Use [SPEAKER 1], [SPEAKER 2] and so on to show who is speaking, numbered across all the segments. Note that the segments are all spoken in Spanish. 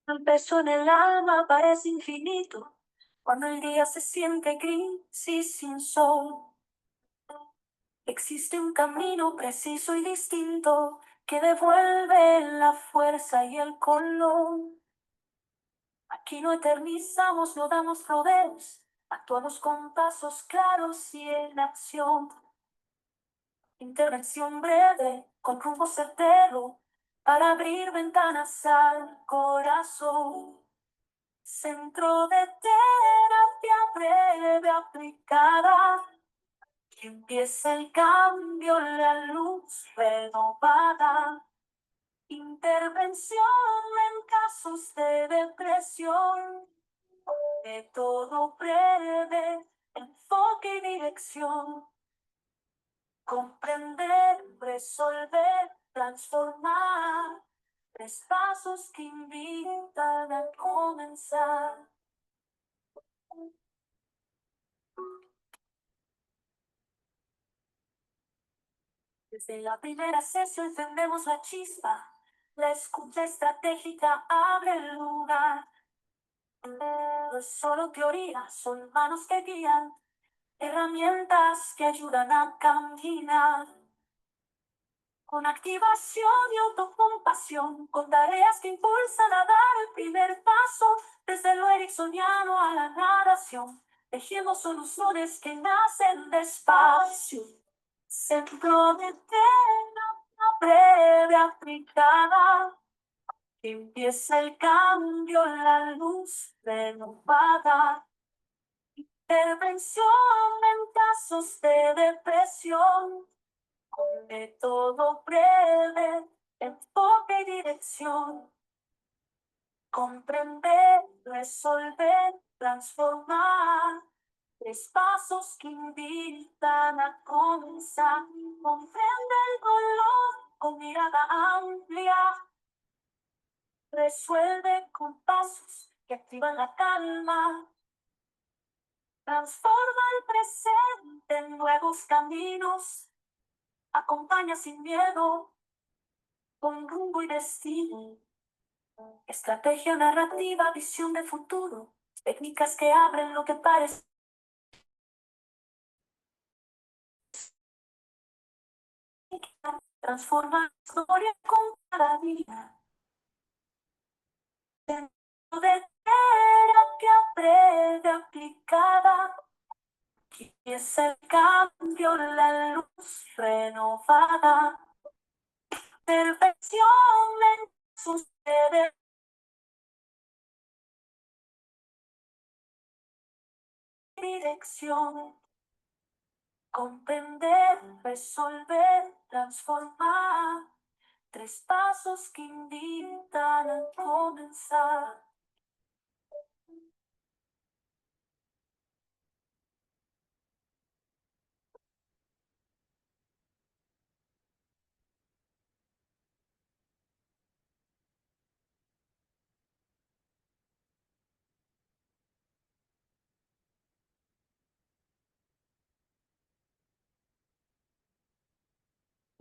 [SPEAKER 1] El peso en el alma parece infinito cuando el día se siente gris y sin sol. Existe un camino preciso y distinto que devuelve la fuerza y el color. Aquí no eternizamos, no damos rodeos, actuamos con pasos claros y en acción. Intervención breve, con rumbo certero, para abrir ventanas al corazón. Centro de terapia breve aplicada, que empieza el cambio, la luz renovada. Intervención en casos de depresión, de todo breve, enfoque y dirección. Comprender, resolver, transformar. Tres pasos que invitan a comenzar. Desde la primera sesión encendemos la chispa. La escucha estratégica abre el lugar. No es solo teoría, son manos que guían, herramientas que ayudan a caminar. Con activación y autocompasión, con tareas que impulsan a dar el primer paso, desde lo ericksoniano a la natación, tejiendo soluciones que nacen despacio. Centro de terapia breve aplicada, que empieza el cambio, la luz renovada. Intervención en casos de depresión, con método breve, enfoque y dirección. Comprender, resolver, transformar. Tres pasos que invitan a comenzar. Comprende el dolor con mirada amplia. Resuelve con pasos que activan la calma. Transforma el presente en nuevos caminos. Acompaña sin miedo, con rumbo y destino. Estrategia narrativa, visión de futuro. Técnicas que abren lo que parece. Transforma la historia con cada día. Dentro de terapia breve aplicada, que es el cambio, la luz renovada. Perfección en sus dirección. Comprender, resolver, transformar. Tres pasos que invitan a comenzar.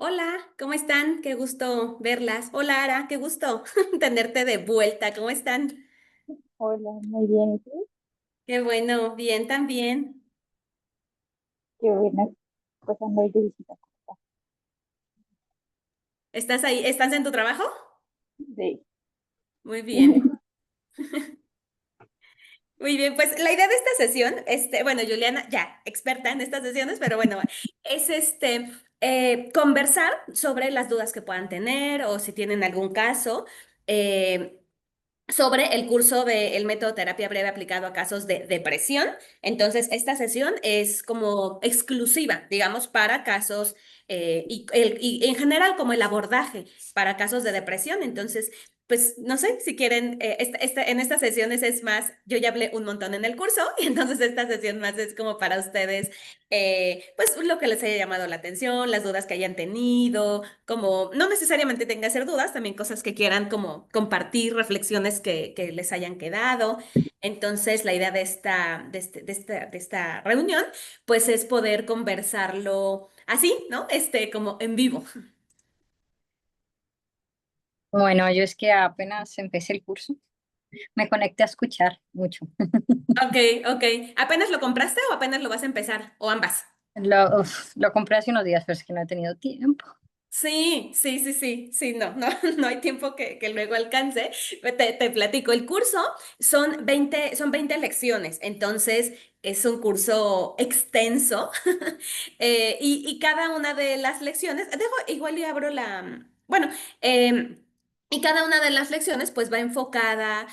[SPEAKER 2] Hola, ¿cómo están? Qué gusto verlas. Hola, Ara, qué gusto tenerte de vuelta. ¿Cómo están?
[SPEAKER 3] Hola, muy bien. ¿Y tú?
[SPEAKER 2] Qué bueno, bien también.
[SPEAKER 3] Qué buena. Pues ando ahí de visita.
[SPEAKER 2] ¿Estás ahí? ¿Estás en tu trabajo?
[SPEAKER 3] Sí.
[SPEAKER 2] Muy bien. Muy bien, pues la idea de esta sesión, bueno, Juliana, ya experta en estas sesiones, pero bueno, es conversar sobre las dudas que puedan tener o si tienen algún caso. eh, sobre el curso del método terapia breve aplicado a casos de depresión. Entonces, esta sesión es como exclusiva, digamos, para casos y en general como el abordaje para casos de depresión. Entonces, pues no sé si quieren, en estas sesiones es más, yo ya hablé un montón en el curso y entonces esta sesión más es como para ustedes, pues lo que les haya llamado la atención, las dudas que hayan tenido, como no necesariamente tenga que ser dudas, también cosas que quieran como compartir, reflexiones que les hayan quedado. Entonces, la idea de esta reunión, pues es poder conversarlo así, ¿no? Como en vivo.
[SPEAKER 3] Bueno, yo es que apenas empecé el curso,
[SPEAKER 4] Me conecté a escuchar mucho.
[SPEAKER 2] Ok, ok. ¿Apenas lo compraste o apenas lo vas a empezar? ¿O ambas?
[SPEAKER 4] Lo compré hace unos días, pero es que no he tenido tiempo.
[SPEAKER 2] Sí, sí, sí, sí, sí, no, no, no hay tiempo que luego alcance. Te platico, el curso son veinte lecciones, entonces es un curso extenso y cada una de las lecciones, dejo igual y abro bueno, y cada una de las lecciones pues va enfocada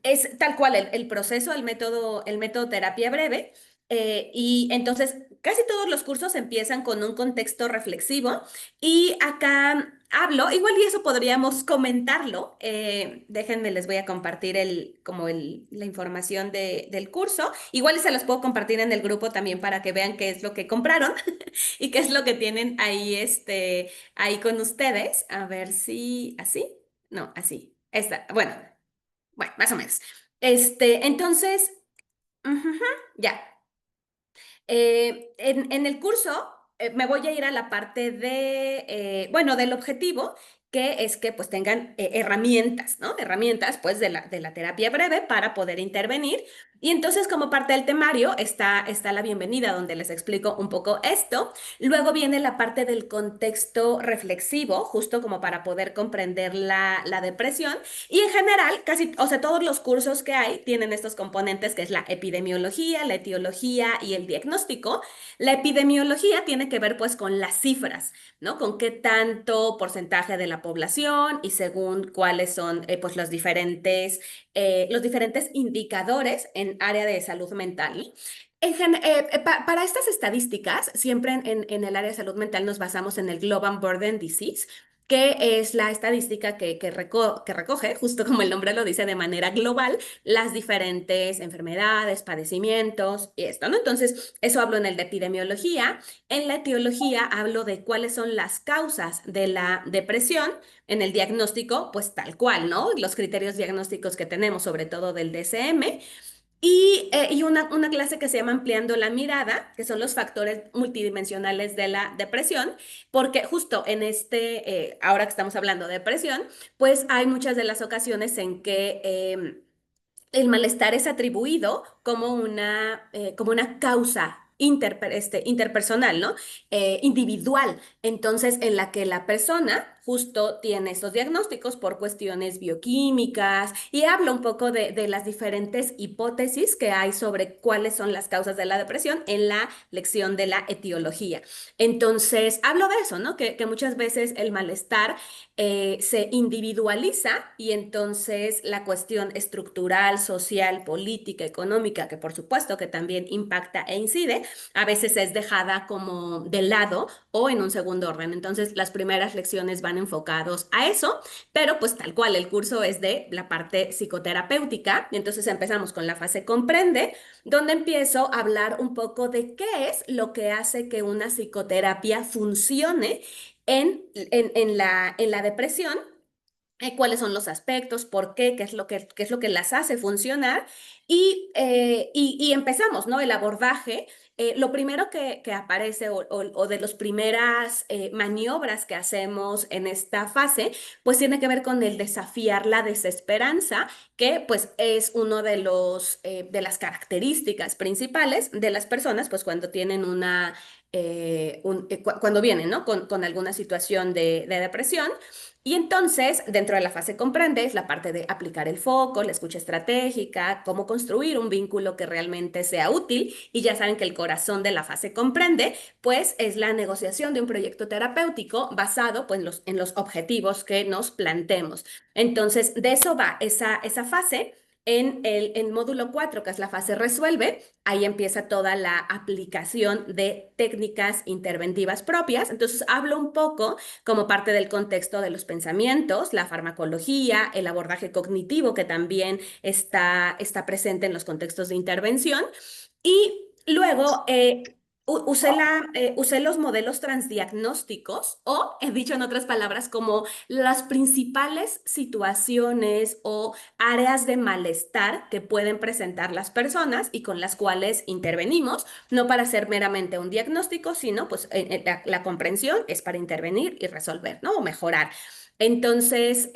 [SPEAKER 2] es tal cual el proceso, el método terapia breve. Y entonces casi todos los cursos empiezan con un contexto reflexivo y acá hablo, igual y eso podríamos comentarlo. Déjenme, les voy a compartir la información del curso. Igual y se los puedo compartir en el grupo también para que vean qué es lo que compraron y qué es lo que tienen ahí, ahí con ustedes. A ver si así. No, así. Bueno, más o menos. Entonces, ujú, ya. En el curso me voy a ir a la parte bueno, del objetivo, que es que pues tengan herramientas, ¿no? Herramientas pues de la terapia breve para poder intervenir. Y entonces como parte del temario está la bienvenida donde les explico un poco esto. Luego viene la parte del contexto reflexivo, justo como para poder comprender la depresión. Y en general, casi, o sea, todos los cursos que hay tienen estos componentes que es la epidemiología, la etiología y el diagnóstico. La epidemiología tiene que ver pues con las cifras, ¿no? Con qué tanto porcentaje de la población y según cuáles son pues los diferentes indicadores en área de salud mental, ¿no? Para estas estadísticas, siempre en el área de salud mental nos basamos en el Global Burden Disease, que es la estadística que recoge, justo como el nombre lo dice, de manera global, las diferentes enfermedades, padecimientos y esto, ¿no? Entonces, eso hablo en el de epidemiología. En la etiología hablo de cuáles son las causas de la depresión. En el diagnóstico, pues tal cual, ¿no? Los criterios diagnósticos que tenemos, sobre todo del DSM. Y una clase que se llama Ampliando la mirada, que son los factores multidimensionales de la depresión, porque justo ahora que estamos hablando de depresión, pues hay muchas de las ocasiones en que el malestar es atribuido como una causa interpersonal, ¿no? Individual. Entonces, en la que la persona justo tiene estos diagnósticos por cuestiones bioquímicas y habla un poco de las diferentes hipótesis que hay sobre cuáles son las causas de la depresión en la lección de la etiología. Entonces, hablo de eso, ¿no? Que muchas veces el malestar se individualiza y entonces la cuestión estructural, social, política, económica, que por supuesto que también impacta e incide, a veces es dejada como de lado o en un segundo orden. Entonces las primeras lecciones van enfocados a eso, pero pues tal cual el curso es de la parte psicoterapéutica. Y entonces empezamos con la fase comprende, donde empiezo a hablar un poco de qué es lo que hace que una psicoterapia funcione en la depresión, cuáles son los aspectos, por qué, qué es lo que las hace funcionar. Y empezamos, ¿no? El abordaje. Lo primero que aparece o de las primeras maniobras que hacemos en esta fase, pues tiene que ver con el desafiar la desesperanza, que pues es uno de las características principales de las personas, pues cuando tienen cuando vienen, ¿no? Con alguna situación de depresión. Y entonces, dentro de la fase comprende, es la parte de aplicar el foco, la escucha estratégica, cómo construir un vínculo que realmente sea útil. Y ya saben que el corazón de la fase comprende, pues es la negociación de un proyecto terapéutico basado pues, en los objetivos que nos planteemos. Entonces, de eso va esa fase. En el módulo 4, que es la fase resuelve, ahí empieza toda la aplicación de técnicas interventivas propias. Entonces, hablo un poco como parte del contexto de los pensamientos, la farmacología, el abordaje cognitivo que también está presente en los contextos de intervención. Y luego usé los modelos transdiagnósticos o, he dicho en otras palabras, como las principales situaciones o áreas de malestar que pueden presentar las personas y con las cuales intervenimos, no para hacer meramente un diagnóstico, sino pues la comprensión es para intervenir y resolver, ¿no? O mejorar. Entonces,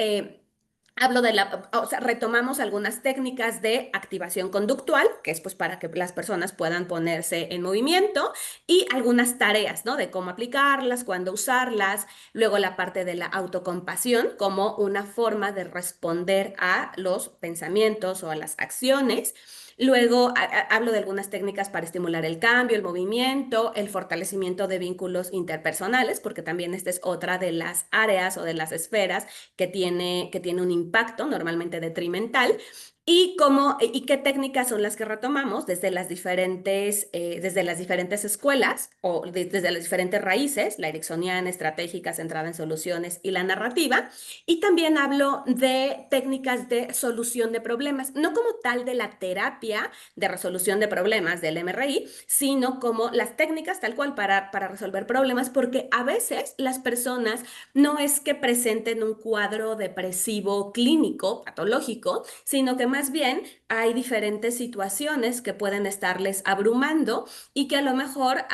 [SPEAKER 2] hablo de o sea, retomamos algunas técnicas de activación conductual, que es pues para que las personas puedan ponerse en movimiento, y algunas tareas, ¿no? De cómo aplicarlas, cuándo usarlas, luego la parte de la autocompasión como una forma de responder a los pensamientos o a las acciones. Luego hablo de algunas técnicas para estimular el cambio, el movimiento, el fortalecimiento de vínculos interpersonales, porque también esta es otra de las áreas o de las esferas que tiene un impacto normalmente detrimental. Y qué técnicas son las que retomamos desde las diferentes escuelas o desde las diferentes raíces, la ericksoniana, estratégica, centrada en soluciones y la narrativa. Y también hablo de técnicas de solución de problemas, no como tal de la terapia de resolución de problemas del MRI, sino como las técnicas tal cual para resolver problemas, porque a veces las personas no es que presenten un cuadro depresivo clínico, patológico, sino que más bien hay diferentes situaciones que pueden estarles abrumando y que a lo mejor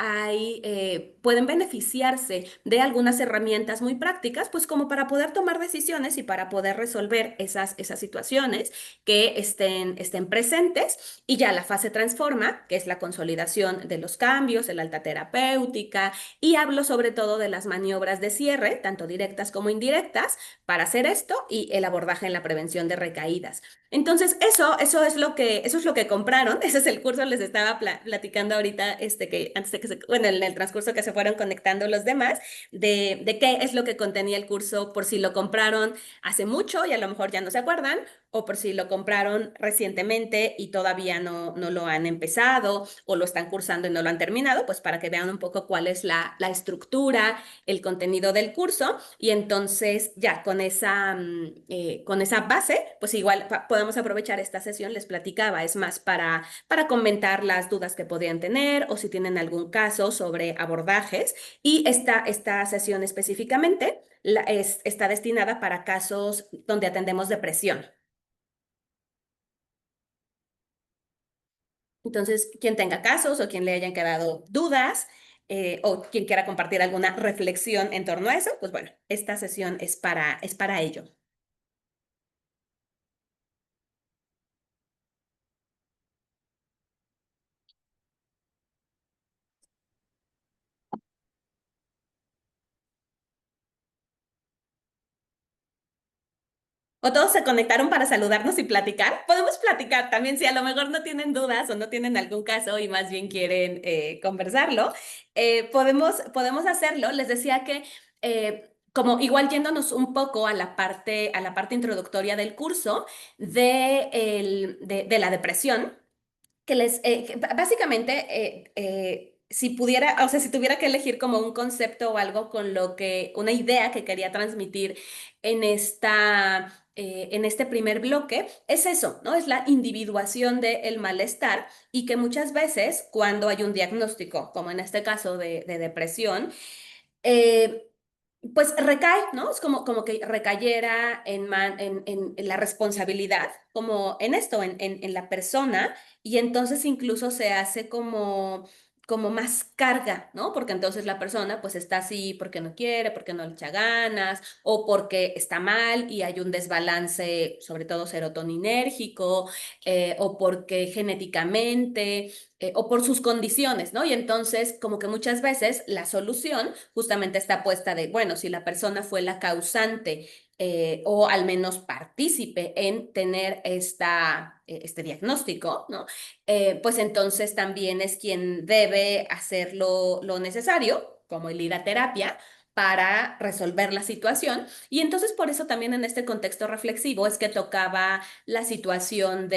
[SPEAKER 2] pueden beneficiarse de algunas herramientas muy prácticas, pues como para poder tomar decisiones y para poder resolver esas situaciones que estén presentes. Y ya la fase transforma, que es la consolidación de los cambios, el alta terapéutica, y hablo sobre todo de las maniobras de cierre, tanto directas como indirectas, para hacer esto y el abordaje en la prevención de recaídas. Entonces, eso es lo que compraron. Ese es el curso, les estaba platicando ahorita, que antes de que bueno, en el transcurso que se fueron conectando los demás, de qué es lo que contenía el curso, por si lo compraron hace mucho y a lo mejor ya no se acuerdan, o por si lo compraron recientemente y todavía no lo han empezado o lo están cursando y no lo han terminado, pues para que vean un poco cuál es la estructura, el contenido del curso. Y entonces ya con esa base, pues igual podemos aprovechar esta sesión, les platicaba, es más para comentar las dudas que podrían tener o si tienen algún caso sobre abordajes. Y esta sesión específicamente está destinada para casos donde atendemos depresión. Entonces, quien tenga casos o quien le hayan quedado dudas o quien quiera compartir alguna reflexión en torno a eso, pues bueno, esta sesión es para ello. O todos se conectaron para saludarnos y platicar. Podemos platicar también si a lo mejor no tienen dudas o no tienen algún caso y más bien quieren conversarlo. Podemos hacerlo. Les decía que como igual yéndonos un poco a la parte introductoria del curso de la depresión, básicamente, si pudiera, o sea, si tuviera que elegir como un concepto o algo una idea que quería transmitir en este primer bloque, es eso, ¿no? Es la individuación del malestar y que muchas veces cuando hay un diagnóstico, como en este caso de depresión, eh, pues recae, ¿no? Es como que recayera en la responsabilidad, como en esto, en la persona, y entonces incluso se hace como más carga, ¿no? Porque entonces la persona pues está así porque no quiere, porque no le echa ganas, o porque está mal y hay un desbalance, sobre todo serotoninérgico, o porque genéticamente o por sus condiciones, ¿no? Y entonces, como que muchas veces la solución justamente está puesta de, bueno, si la persona fue la causante o al menos partícipe en tener este diagnóstico, ¿no? Pues entonces también es quien debe hacer lo necesario, como el ir a terapia, para resolver la situación. Y entonces por eso también en este contexto reflexivo es que tocaba la situación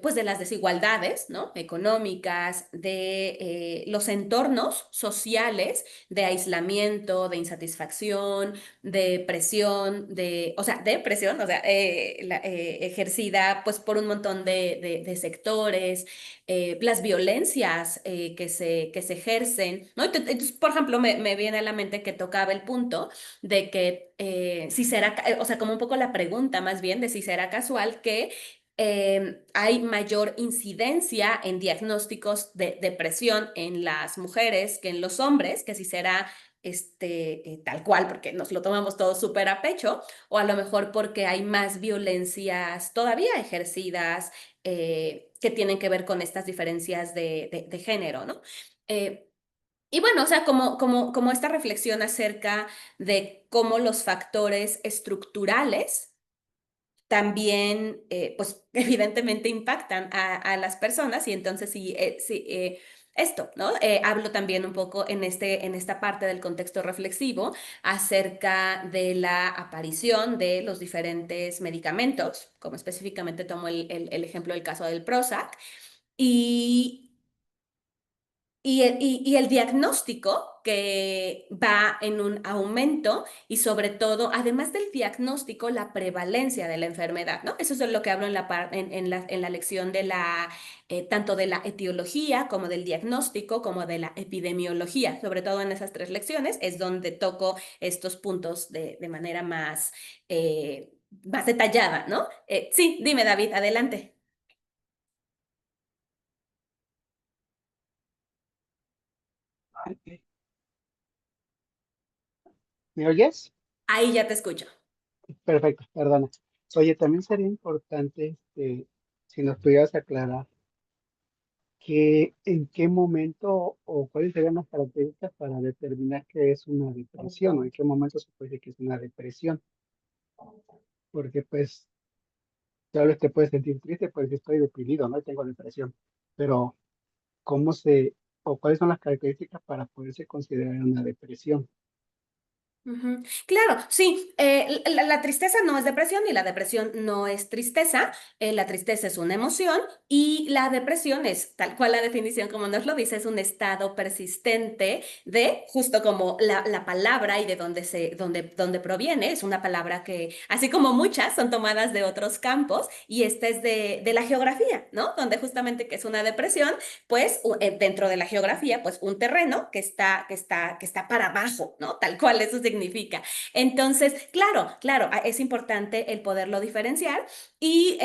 [SPEAKER 2] pues de las desigualdades, ¿no? Económicas, de los entornos sociales, de aislamiento, de insatisfacción, de presión, o sea, ejercida pues por un montón de sectores, las violencias que se ejercen, ¿no? Entonces, por ejemplo, me viene a la mente que tocaba el punto de que si será, o sea, como un poco la pregunta más bien de si será casual que hay mayor incidencia en diagnósticos de depresión en las mujeres que en los hombres, que si será tal cual, porque nos lo tomamos todo súper a pecho, o a lo mejor porque hay más violencias todavía ejercidas que tienen que ver con estas diferencias de género, ¿no? Eh, y bueno, o sea, como esta reflexión acerca de cómo los factores estructurales también, pues evidentemente impactan a las personas y entonces sí, esto, ¿no? Hablo también un poco en esta parte del contexto reflexivo acerca de la aparición de los diferentes medicamentos, como específicamente tomo el ejemplo del caso del Prozac, y y el diagnóstico que va en un aumento y sobre todo, además del diagnóstico, la prevalencia de la enfermedad, ¿no? Eso es lo que hablo en la lección de tanto de la etiología como del diagnóstico como de la epidemiología. Sobre todo en esas tres lecciones es donde toco estos puntos de manera más detallada, ¿no? Sí, dime, David, adelante.
[SPEAKER 5] Ok. ¿Me oyes?
[SPEAKER 2] Ahí ya te escucho.
[SPEAKER 5] Perfecto, perdona. Oye, también sería importante si nos pudieras aclarar en qué momento o cuáles serían las características para determinar qué es una depresión o en qué momento se puede decir que es una depresión. Porque pues tal vez te puedes sentir triste porque estoy deprimido, ¿no? Tengo depresión. Pero ¿cómo o cuáles son las características para poderse considerar una depresión?
[SPEAKER 2] Ujú. Claro, sí, la tristeza no es depresión y la depresión no es tristeza. La tristeza es una emoción y la depresión es, tal cual la definición como nos lo dice, es un estado persistente de, justo como la palabra y de dónde proviene, es una palabra que, así como muchas, son tomadas de otros campos y esta es de la geografía, ¿no? Donde justamente que es una depresión, pues dentro de la geografía, pues un terreno que está para abajo, ¿no? Tal cual eso significa. Entonces, claro, es importante el poderlo diferenciar y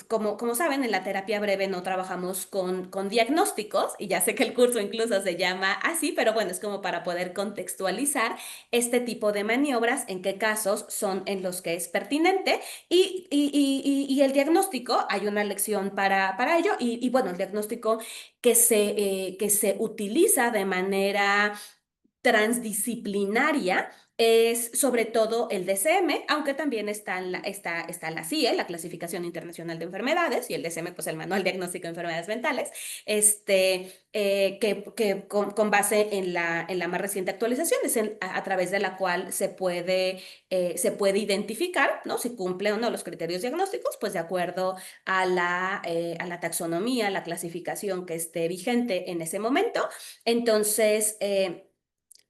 [SPEAKER 2] como saben, en la terapia breve no trabajamos con diagnósticos y ya sé que el curso incluso se llama así, pero bueno, es como para poder contextualizar este tipo de maniobras, en qué casos son en los que es pertinente y el diagnóstico, hay una lección para ello y bueno, el diagnóstico que se utiliza de manera transdisciplinaria es sobre todo el DCM, aunque también está la CIE, la Clasificación Internacional de Enfermedades, y el DCM, pues el Manual Diagnóstico de Enfermedades Mentales, que con base en la más reciente actualización, es a través de la cual se puede identificar, ¿no? Si cumple o no los criterios diagnósticos, pues de acuerdo a la taxonomía, la clasificación que esté vigente en ese momento. Entonces,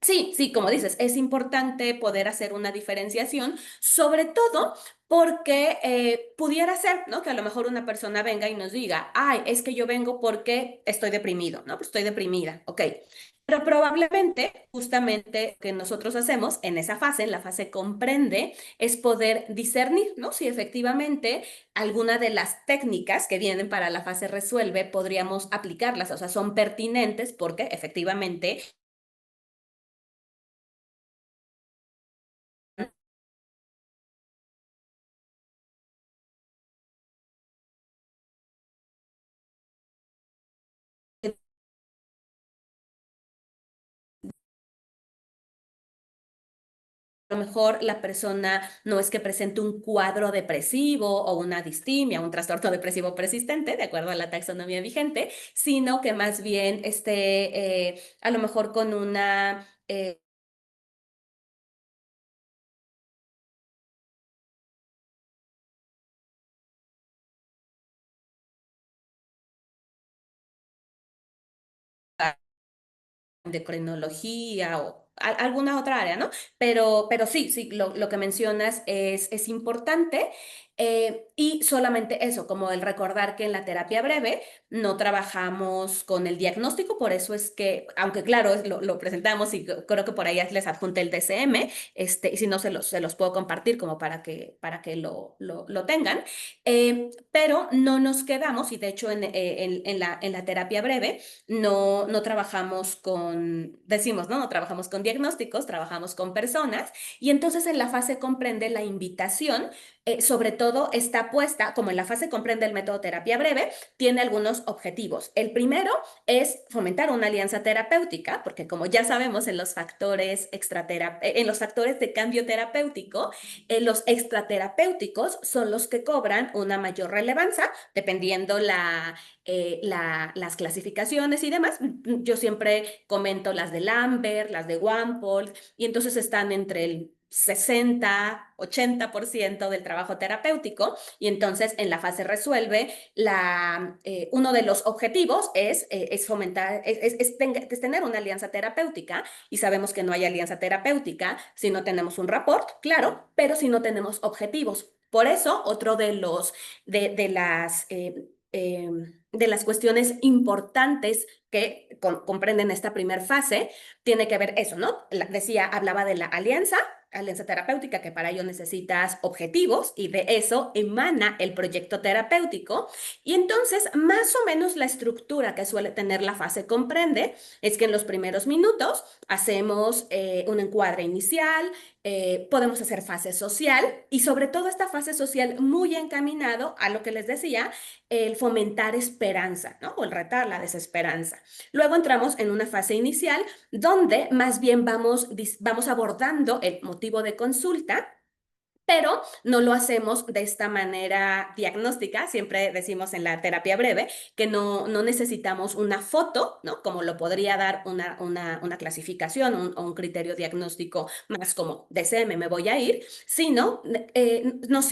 [SPEAKER 2] sí, como dices, es importante poder hacer una diferenciación, sobre todo porque pudiera ser, ¿no? Que a lo mejor una persona venga y nos diga, ay, es que yo vengo porque estoy deprimido, ¿no? Pues estoy deprimida, ok. Pero probablemente, justamente, lo que nosotros hacemos en esa fase, en la fase comprende, es poder discernir, ¿no? Si efectivamente alguna de las técnicas que vienen para la fase resuelve podríamos aplicarlas, o sea, son pertinentes porque efectivamente a lo mejor la persona no es que presente un cuadro depresivo o una distimia, un trastorno depresivo persistente, de acuerdo a la taxonomía vigente, sino que más bien esté a lo mejor con una endocrinología o alguna otra área, ¿no? Pero sí, lo que mencionas es importante. Y solamente eso, como el recordar que en la terapia breve no trabajamos con el diagnóstico, por eso es que, aunque claro, lo presentamos y creo que por ahí les adjunté el DCM, y si no se los puedo compartir como para que lo tengan, pero no nos quedamos, y de hecho en la terapia breve no trabajamos con, decimos, ¿no? No trabajamos con diagnósticos, trabajamos con personas, y entonces en la fase comprende la invitación, sobre todo está puesta, como en la fase comprende el método terapia breve, tiene algunos objetivos. El primero es fomentar una alianza terapéutica, porque como ya sabemos en los factores en los factores de cambio terapéutico, los extraterapéuticos son los que cobran una mayor relevancia, dependiendo las clasificaciones y demás. Yo siempre comento las de Lambert, las de Wampold, y entonces están entre el 60-80% del trabajo terapéutico, y entonces en la fase resuelve, uno de los objetivos es fomentar, es tener una alianza terapéutica, y sabemos que no hay alianza terapéutica si no tenemos un rapport, claro, pero si no tenemos objetivos. Por eso, otro de las cuestiones importantes que comprenden esta primera fase tiene que ver eso, ¿no? Hablaba de la alianza terapéutica, que para ello necesitas objetivos, y de eso emana el proyecto terapéutico. Y entonces, más o menos la estructura que suele tener la fase comprende es que en los primeros minutos hacemos un encuadre inicial, podemos hacer fase social, y sobre todo esta fase social muy encaminado a lo que les decía, el fomentar esperanza, ¿no? O el retar la desesperanza. Luego entramos en una fase inicial donde más bien vamos abordando el motivo de consulta, pero no lo hacemos de esta manera diagnóstica. Siempre decimos en la terapia breve que no necesitamos una foto, ¿no? Como lo podría dar una clasificación o un criterio diagnóstico más como DCM, me voy a ir, sino nos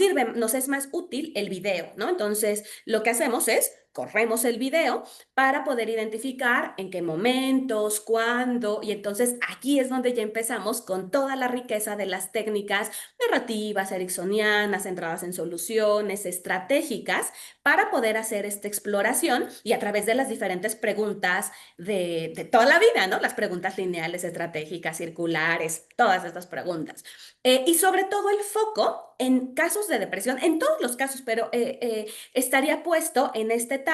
[SPEAKER 2] es más útil el video, ¿no? Entonces, lo que hacemos es corremos el video para poder identificar en qué momentos, cuándo, y entonces aquí es donde ya empezamos con toda la riqueza de las técnicas narrativas, ericksonianas, centradas en soluciones, estratégicas, para poder hacer esta exploración, y a través de las diferentes preguntas de toda la vida, ¿no? Las preguntas lineales, estratégicas, circulares, todas estas preguntas. Y sobre todo el foco en casos de depresión, en todos los casos, pero estaría puesto en esta etapa,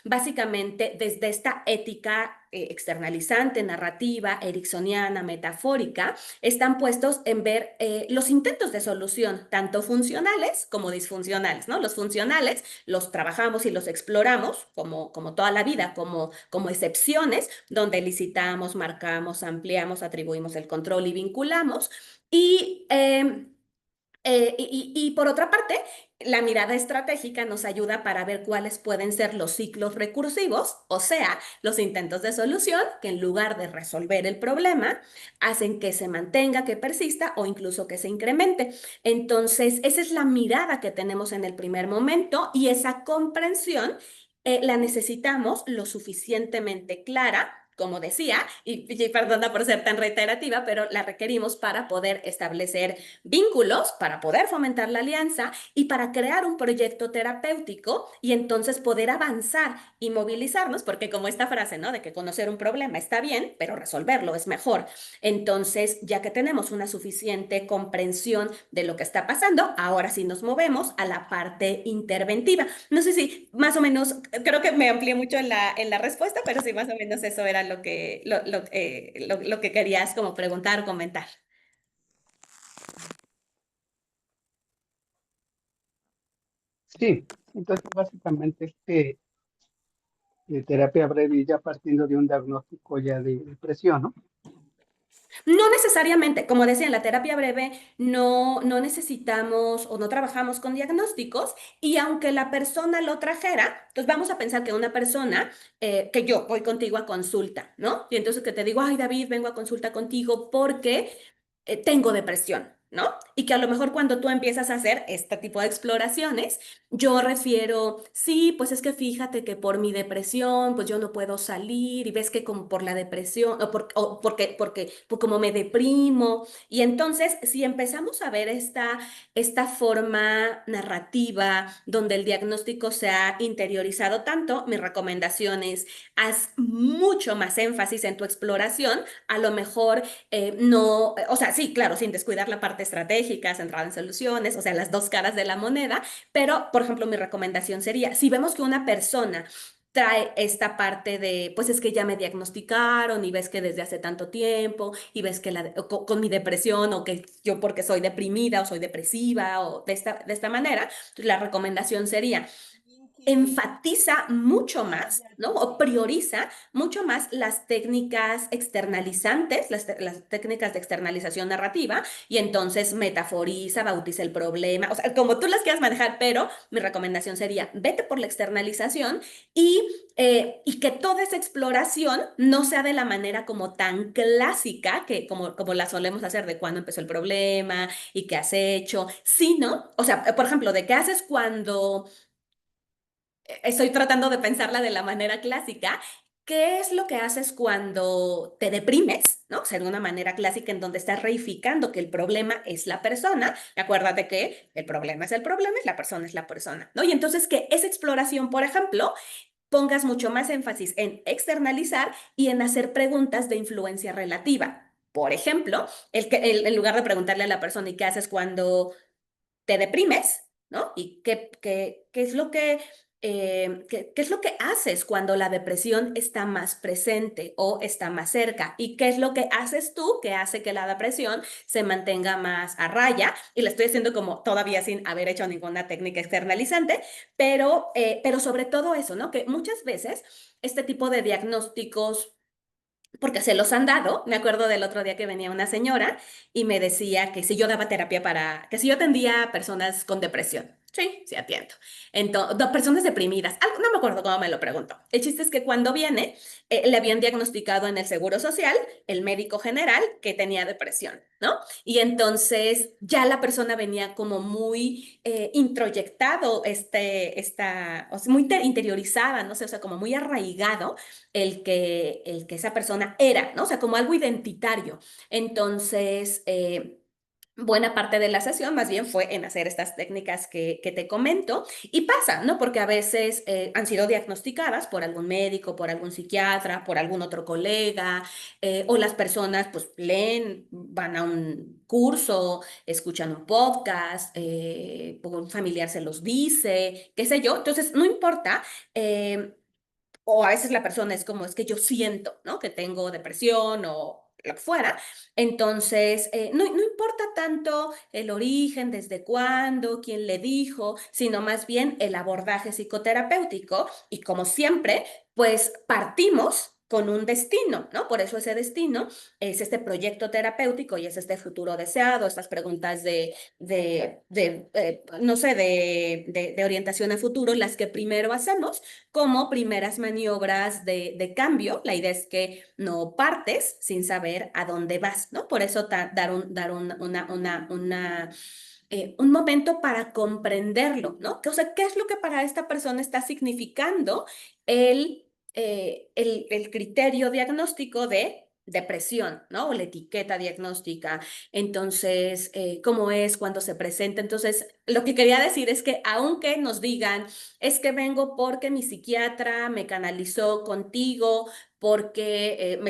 [SPEAKER 2] básicamente desde esta ética externalizante, narrativa, ericksoniana, metafórica, están puestos en ver los intentos de solución, tanto funcionales como disfuncionales, ¿no? Los funcionales los trabajamos y los exploramos como toda la vida, como excepciones, donde licitamos, marcamos, ampliamos, atribuimos el control y vinculamos. Y por otra parte, la mirada estratégica nos ayuda para ver cuáles pueden ser los ciclos recursivos, o sea, los intentos de solución que en lugar de resolver el problema, hacen que se mantenga, que persista o incluso que se incremente. Entonces, esa es la mirada que tenemos en el primer momento, y esa comprensión la necesitamos lo suficientemente clara, como decía, y perdona por ser tan reiterativa, pero la requerimos para poder establecer vínculos, para poder fomentar la alianza y para crear un proyecto terapéutico, y entonces poder avanzar y movilizarnos, porque como esta frase, ¿no? De que conocer un problema está bien, pero resolverlo es mejor. Entonces, ya que tenemos una suficiente comprensión de lo que está pasando, ahora sí nos movemos a la parte interventiva. No sé si más o menos, creo que me amplié mucho en la respuesta, pero sí más o menos eso era lo que querías como preguntar o comentar.
[SPEAKER 5] Sí, entonces básicamente terapia breve ya partiendo de un diagnóstico ya de depresión, ¿no?
[SPEAKER 2] No necesariamente, como decía, en la terapia breve no necesitamos o no trabajamos con diagnósticos, y aunque la persona lo trajera, entonces vamos a pensar que una persona, que yo voy contigo a consulta, ¿no? Y entonces que te digo, ay David, vengo a consulta contigo porque tengo depresión. ¿no? Y que a lo mejor cuando tú empiezas a hacer este tipo de exploraciones, yo refiero, sí, pues es que fíjate que por mi depresión, pues yo no puedo salir y ves que como por la depresión o porque pues como me deprimo. Y entonces, si empezamos a ver esta forma narrativa donde el diagnóstico se ha interiorizado tanto, mi recomendación es haz mucho más énfasis en tu exploración, a lo mejor no, o sea, sí, claro, sin descuidar la parte estratégica, centrada en soluciones, o sea, las dos caras de la moneda, pero, por ejemplo, mi recomendación sería, si vemos que una persona trae esta parte de, pues es que ya me diagnosticaron y ves que desde hace tanto tiempo y ves que con mi depresión o que yo porque soy deprimida o soy depresiva o de esta manera, la recomendación sería, enfatiza mucho más, ¿no? O prioriza mucho más las técnicas externalizantes, las técnicas de externalización narrativa, y entonces metaforiza, bautiza el problema, o sea, como tú las quieras manejar, pero mi recomendación sería, vete por la externalización y que toda esa exploración no sea de la manera como tan clásica, que como la solemos hacer de cuándo empezó el problema y qué has hecho, sino, o sea, por ejemplo, de qué haces cuando estoy tratando de pensarla de la manera clásica. ¿Qué es lo que haces cuando te deprimes? ¿No? O sea, de una manera clásica en donde estás reificando que el problema es la persona. Acuérdate que el problema es el problema y la persona es la persona, ¿no? Y entonces que esa exploración, por ejemplo, pongas mucho más énfasis en externalizar y en hacer preguntas de influencia relativa. Por ejemplo, en lugar de preguntarle a la persona, ¿y qué haces cuando te deprimes? ¿No? ¿Y qué es lo qué es lo que haces cuando la depresión está más presente o está más cerca? ¿Y qué es lo que haces tú que hace que la depresión se mantenga más a raya? Y lo estoy haciendo como todavía sin haber hecho ninguna técnica externalizante, pero sobre todo eso, ¿no? Que muchas veces este tipo de diagnósticos porque se los han dado. Me acuerdo del otro día que venía una señora y me decía que si yo daba terapia que si yo atendía a personas con depresión. Sí, sí atiendo. Entonces, personas deprimidas. No me acuerdo cómo me lo preguntó. El chiste es que cuando viene, le habían diagnosticado en el Seguro Social, el médico general, que tenía depresión, ¿no? Y entonces ya la persona venía como muy introyectado, o sea, muy interiorizada, no sé, o sea, como muy arraigado el que esa persona era, ¿no? O sea, como algo identitario. Entonces, buena parte de la sesión más bien fue en hacer estas técnicas que te comento y pasa, ¿no? Porque a veces han sido diagnosticadas por algún médico, por algún psiquiatra, por algún otro colega, o las personas pues leen, van a un curso, escuchan un podcast, un familiar se los dice, qué sé yo. Entonces, no importa. O a veces la persona es como, es que yo siento, ¿no? Que tengo depresión o lo que fuera. Entonces, no importa tanto el origen, desde cuándo, quién le dijo, sino más bien el abordaje psicoterapéutico. Y como siempre, pues partimos con un destino, ¿no? Por eso ese destino es este proyecto terapéutico y es este futuro deseado, estas preguntas no sé, de orientación a futuro, las que primero hacemos como primeras maniobras de cambio. La idea es que no partes sin saber a dónde vas, ¿no? Por eso un momento para comprenderlo, ¿no? O sea, ¿qué es lo que para esta persona está significando el criterio diagnóstico de depresión, ¿no? O la etiqueta diagnóstica. Entonces, ¿cómo es cuando se presenta? Entonces, lo que quería decir es que aunque nos digan, es que vengo porque mi psiquiatra me canalizó contigo, porque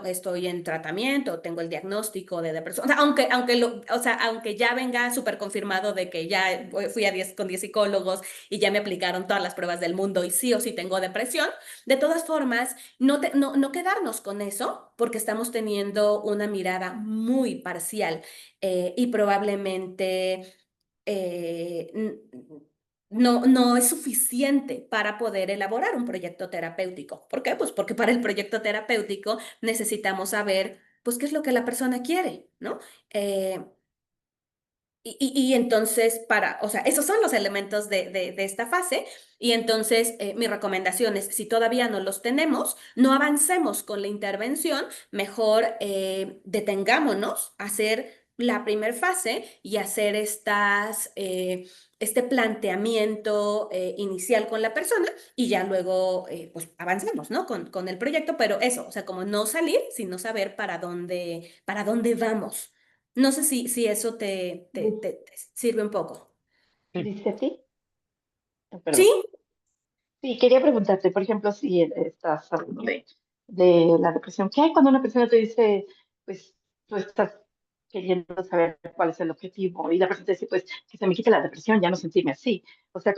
[SPEAKER 2] estoy en tratamiento, tengo el diagnóstico de depresión. O sea, aunque ya venga súper confirmado de que ya fui con 10 psicólogos y ya me aplicaron todas las pruebas del mundo y sí o sí tengo depresión, de todas formas, no quedarnos con eso, porque estamos teniendo una mirada muy parcial y probablemente no es suficiente para poder elaborar un proyecto terapéutico. ¿Por qué? Pues porque para el proyecto terapéutico necesitamos saber, pues, qué es lo que la persona quiere, ¿no? Eh, y entonces, o sea, esos son los elementos de esta fase. Y entonces, mi recomendación es, si todavía no los tenemos, no avancemos con la intervención, mejor detengámonos a hacer la primer fase y hacer este planteamiento inicial con la persona y ya luego pues avanzamos, ¿no? Con el proyecto, pero eso, o sea, como no salir, sino saber para dónde vamos. No sé si eso te sirve un poco.
[SPEAKER 5] Sí.
[SPEAKER 1] ¿Dice a ti?
[SPEAKER 2] ¿Sí?
[SPEAKER 1] Perdón. Sí, quería preguntarte, por ejemplo, si estás hablando de la depresión, ¿qué hay cuando una persona te dice, pues tú estás queriendo saber cuál es el objetivo y la persona te dice, pues que se me quite la depresión, ya no sentirme así? O sea,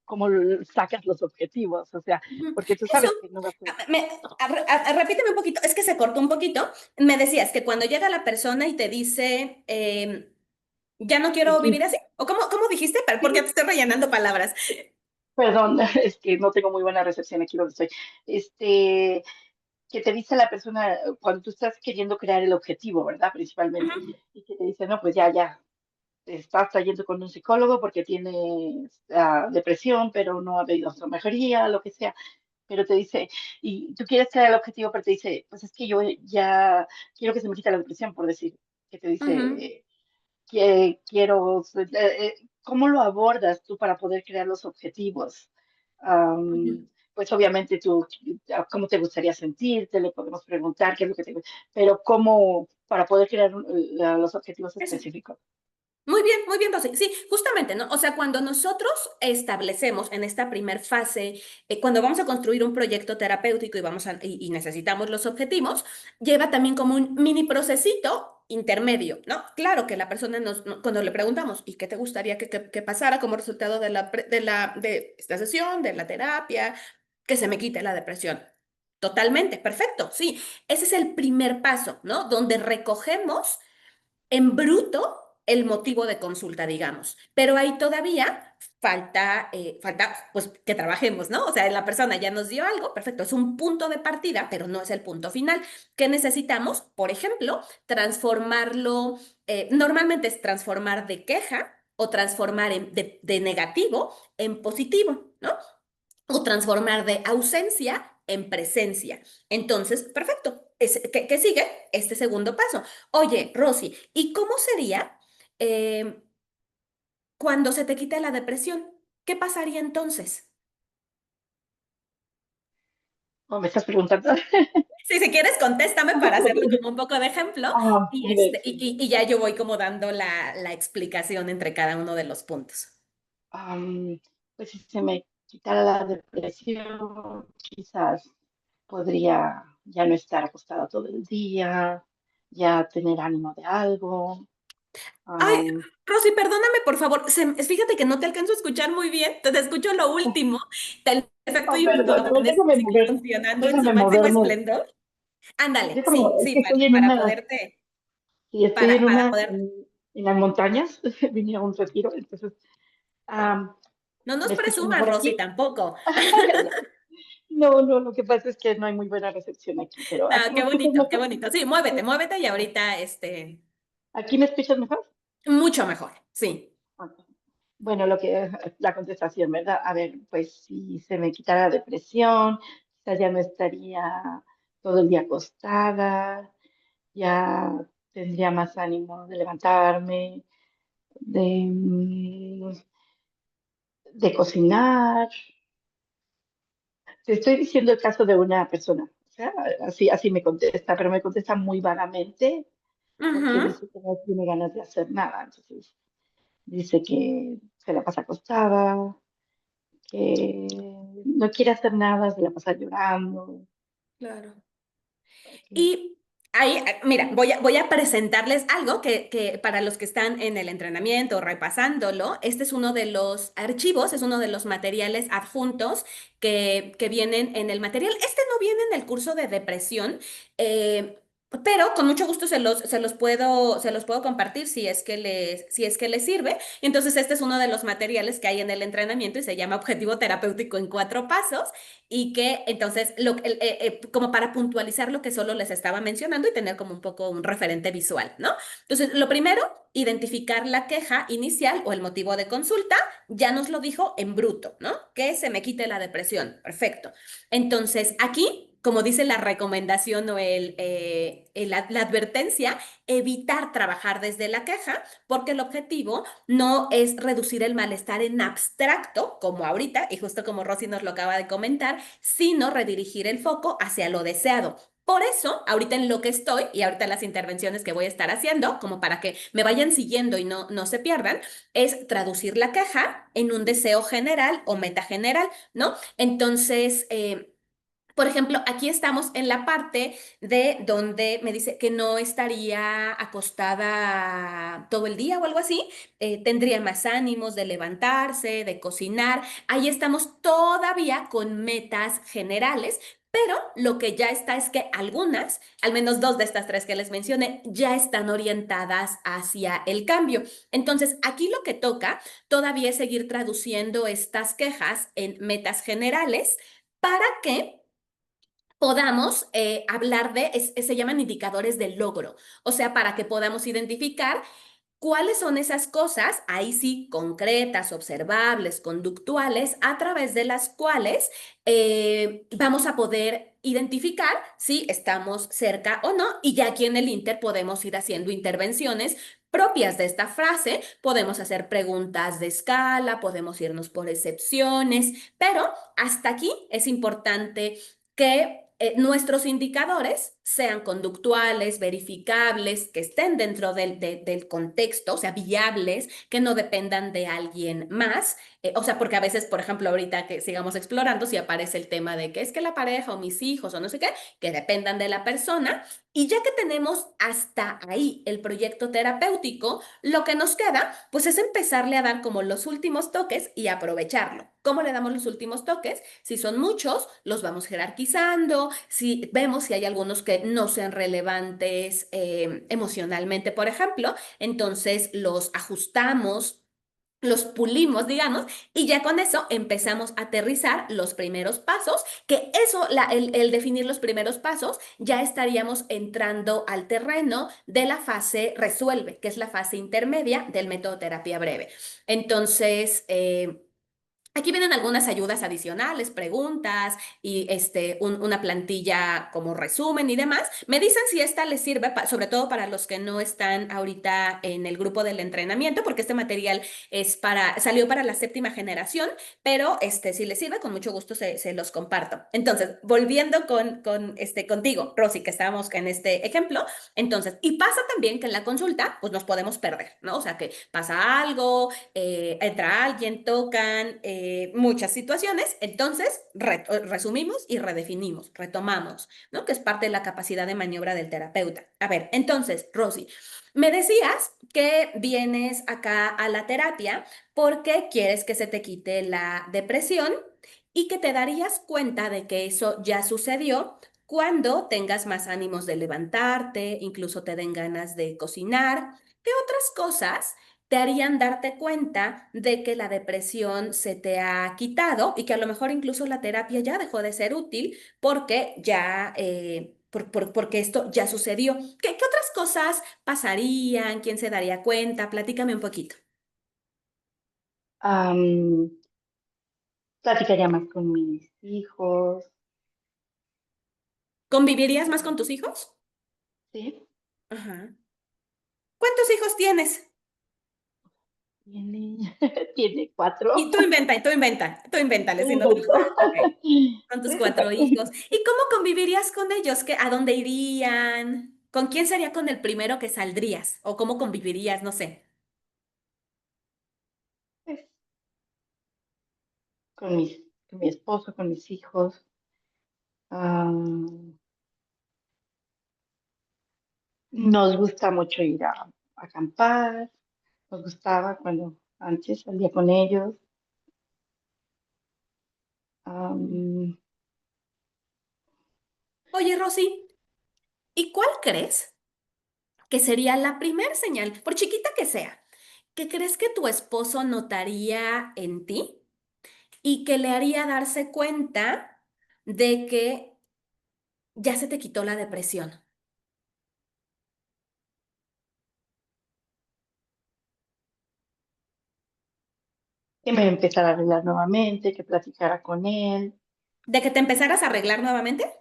[SPEAKER 1] ¿cómo sacas los objetivos? O sea,
[SPEAKER 2] Ujú.
[SPEAKER 1] porque tú
[SPEAKER 2] Eso,
[SPEAKER 1] sabes que no vas a...
[SPEAKER 2] repíteme un poquito, es que se cortó un poquito. Me decías que cuando llega la persona y te dice, ya no quiero vivir así, o cómo dijiste, porque te
[SPEAKER 1] Sí,
[SPEAKER 2] estoy rellenando palabras.
[SPEAKER 1] perdón, es que no tengo muy buena recepción aquí donde estoy. Este, que te dice la persona cuando tú estás queriendo crear el objetivo, ¿verdad? Principalmente.
[SPEAKER 2] Ujú,
[SPEAKER 1] Y que te dice, no, pues ya, te estás trayendo con un psicólogo porque tienes depresión, pero no ha habido otra mejoría, lo que sea. Pero te dice, y tú quieres crear el objetivo, pero te dice, pues es que yo ya quiero que se me quite la depresión, por decir, que te
[SPEAKER 2] ujú,
[SPEAKER 1] dice, que quiero, ¿cómo lo abordas tú para poder crear los objetivos?
[SPEAKER 2] ujú.
[SPEAKER 1] Pues obviamente tú, ¿cómo te gustaría sentirte? Le podemos preguntar qué es lo que te gusta, pero ¿cómo para poder crear los objetivos
[SPEAKER 2] Eso.
[SPEAKER 1] específicos?
[SPEAKER 2] Muy bien, Rosy. Sí, justamente, ¿no? O sea, cuando nosotros establecemos en esta primer fase, cuando vamos a construir un proyecto terapéutico y necesitamos los objetivos, lleva también como un mini procesito intermedio, ¿no? Claro que la persona cuando le preguntamos, ¿y qué te gustaría que pasara como resultado de esta sesión, de la terapia, que se me quite la depresión? Totalmente, perfecto, sí. Ese es el primer paso, ¿no? Donde recogemos en bruto el motivo de consulta, digamos. Pero ahí todavía falta pues que trabajemos, ¿no? O sea, la persona ya nos dio algo, perfecto, es un punto de partida, pero no es el punto final. ¿Qué necesitamos? Por ejemplo, transformarlo, normalmente es transformar de queja o transformar de negativo en positivo, ¿no? O transformar de ausencia en presencia. Entonces, perfecto. ¿Qué sigue? Este segundo paso. Oye, Rosy, ¿y cómo sería eh, cuando se te quita la depresión? ¿Qué pasaría entonces?
[SPEAKER 1] ¿O me estás preguntando?
[SPEAKER 2] Sí, si quieres, contéstame para hacerlo como un poco de ejemplo
[SPEAKER 1] A ver,
[SPEAKER 2] y ya yo voy como dando la explicación entre cada uno de los puntos.
[SPEAKER 1] pues si se me quitara la depresión, quizás podría ya no estar acostada todo el día, ya tener ánimo de algo.
[SPEAKER 2] Ay,
[SPEAKER 1] Am,
[SPEAKER 2] Rosy, perdóname, por favor. Fíjate que no te alcanzo a escuchar muy bien. Te escucho lo último. El efecto
[SPEAKER 1] oh, perdón, a ver,
[SPEAKER 2] Infobanes sigue funcionando en su
[SPEAKER 1] déjame
[SPEAKER 2] máximo
[SPEAKER 1] moverme.
[SPEAKER 2] esplendor. Ándale,
[SPEAKER 1] Déjame,
[SPEAKER 2] sí,
[SPEAKER 1] es
[SPEAKER 2] sí,
[SPEAKER 1] que estoy en
[SPEAKER 2] para
[SPEAKER 1] una,
[SPEAKER 2] poderte,
[SPEAKER 1] sí, estoy en
[SPEAKER 2] para
[SPEAKER 1] una,
[SPEAKER 2] poder.
[SPEAKER 1] en las montañas, vine a un retiro, entonces, am,
[SPEAKER 2] No nos
[SPEAKER 1] ¿me escuchas
[SPEAKER 2] presumas,
[SPEAKER 1] mejor
[SPEAKER 2] Rosy,
[SPEAKER 1] aquí?
[SPEAKER 2] tampoco.
[SPEAKER 1] Ya, ya. No, no, lo que pasa es que no hay muy buena recepción aquí, pero
[SPEAKER 2] No,
[SPEAKER 1] ¿aquí me
[SPEAKER 2] qué
[SPEAKER 1] escuchas
[SPEAKER 2] bonito, qué
[SPEAKER 1] mejor?
[SPEAKER 2] bonito. Sí, muévete y ahorita,
[SPEAKER 1] ¿Aquí me escuchas mejor?
[SPEAKER 2] mucho mejor. Sí.
[SPEAKER 1] Ok. Bueno, la contestación, ¿verdad? A ver, pues si se me quitara la depresión, quizás ya no estaría todo el día acostada, ya tendría más ánimo de levantarme, de cocinar. Te estoy diciendo el caso de una persona, o sea, así me contesta, pero me contesta muy vagamente porque
[SPEAKER 2] Ujú,
[SPEAKER 1] dice que no tiene ganas de hacer nada. Entonces, dice que se la pasa acostada, que no quiere hacer nada, se la pasa llorando.
[SPEAKER 2] claro.
[SPEAKER 1] Ok.
[SPEAKER 2] Y ahí, mira, voy a presentarles algo que para los que están en el entrenamiento, repasándolo, este es uno de los archivos, es uno de los materiales adjuntos que vienen en el material. Este no viene en el curso de depresión, eh, pero con mucho gusto se los puedo compartir si es que les sirve. Y entonces este es uno de los materiales que hay en el entrenamiento y se llama Objetivo Terapéutico en 4 pasos y que entonces, como para puntualizar lo que solo les estaba mencionando y tener como un poco un referente visual, ¿no? Entonces, lo primero, identificar la queja inicial o el motivo de consulta, ya nos lo dijo en bruto, ¿no? Que se me quite la depresión, perfecto. Entonces, aquí como dice la recomendación o la advertencia, evitar trabajar desde la queja, porque el objetivo no es reducir el malestar en abstracto, como ahorita, y justo como Rosy nos lo acaba de comentar, sino redirigir el foco hacia lo deseado. Por eso, ahorita en lo que estoy y ahorita en las intervenciones que voy a estar haciendo, como para que me vayan siguiendo y no se pierdan, es traducir la queja en un deseo general o meta general, ¿no? Entonces, por ejemplo, aquí estamos en la parte de donde me dice que no estaría acostada todo el día o algo así, tendría más ánimos de levantarse, de cocinar. Ahí estamos todavía con metas generales, pero lo que ya está es que algunas, al menos dos de estas tres que les mencioné, ya están orientadas hacia el cambio. Entonces, aquí lo que toca todavía es seguir traduciendo estas quejas en metas generales para que podamos hablar de, se llaman indicadores de logro, o sea, para que podamos identificar cuáles son esas cosas, ahí sí, concretas, observables, conductuales, a través de las cuales vamos a poder identificar si estamos cerca o no, y ya aquí en el Inter podemos ir haciendo intervenciones propias de esta frase, podemos hacer preguntas de escala, podemos irnos por excepciones, pero hasta aquí es importante que nuestros indicadores sean conductuales, verificables, que estén dentro del contexto, o sea, viables, que no dependan de alguien más. O sea, porque a veces, por ejemplo, ahorita que sigamos explorando, si aparece el tema de que es que la pareja o mis hijos o no sé qué, que dependan de la persona. Y ya que tenemos hasta ahí el proyecto terapéutico, lo que nos queda, pues es empezarle a dar como los últimos toques y aprovecharlo. ¿Cómo le damos los últimos toques? Si son muchos, los vamos jerarquizando. Si vemos si hay algunos que no sean relevantes emocionalmente, por ejemplo, entonces los ajustamos, los pulimos, digamos, y ya con eso empezamos a aterrizar los primeros pasos, que eso, el definir los primeros pasos, ya estaríamos entrando al terreno de la fase resuelve, que es la fase intermedia del método terapia breve. Entonces, aquí vienen algunas ayudas adicionales, preguntas y una plantilla como resumen y demás. Me dicen si esta les sirve, sobre todo para los que no están ahorita en el grupo del entrenamiento, porque este material salió para la séptima generación, pero si les sirve, con mucho gusto se los comparto. Entonces, volviendo contigo, Rosy, que estábamos en este ejemplo, entonces, y pasa también que en la consulta, pues nos podemos perder, ¿no? O sea, que pasa algo, entra alguien, tocan, muchas situaciones, entonces resumimos y redefinimos, retomamos, ¿no? Que es parte de la capacidad de maniobra del terapeuta. A ver, entonces, Rosy, me decías que vienes acá a la terapia porque quieres que se te quite la depresión y que te darías cuenta de que eso ya sucedió cuando tengas más ánimos de levantarte, incluso te den ganas de cocinar. ¿Qué otras cosas te harían darte cuenta de que la depresión se te ha quitado y que a lo mejor incluso la terapia ya dejó de ser útil porque ya, porque esto ya sucedió? ¿Qué otras cosas pasarían? ¿Quién se daría cuenta? Platícame un poquito.
[SPEAKER 3] Am, Platicaría más con mis hijos,
[SPEAKER 2] ¿Convivirías más con tus hijos?
[SPEAKER 3] ¿sí?
[SPEAKER 2] Ajá. ¿Cuántos hijos tienes?
[SPEAKER 3] Tiene, tiene 4.
[SPEAKER 2] Y tú invéntale, si no te...
[SPEAKER 3] Invento.
[SPEAKER 2] Ok. Con tus 4 hijos. ¿Y cómo convivirías con ellos? ¿A dónde irían? ¿Con quién sería con el primero que saldrías? ¿O cómo convivirías? No sé.
[SPEAKER 3] Pues, con mi esposo, con mis hijos. Am, Nos gusta mucho ir a acampar. Nos gustaba cuando antes salía con ellos. Am,
[SPEAKER 2] Oye, Rosy, ¿y cuál crees que sería la primer señal, por chiquita que sea, que crees que tu esposo notaría en ti y que le haría darse cuenta de que ya se te quitó la depresión?
[SPEAKER 3] que me empezara a arreglar nuevamente, que platicara con él.
[SPEAKER 2] ¿De que te empezaras a arreglar nuevamente?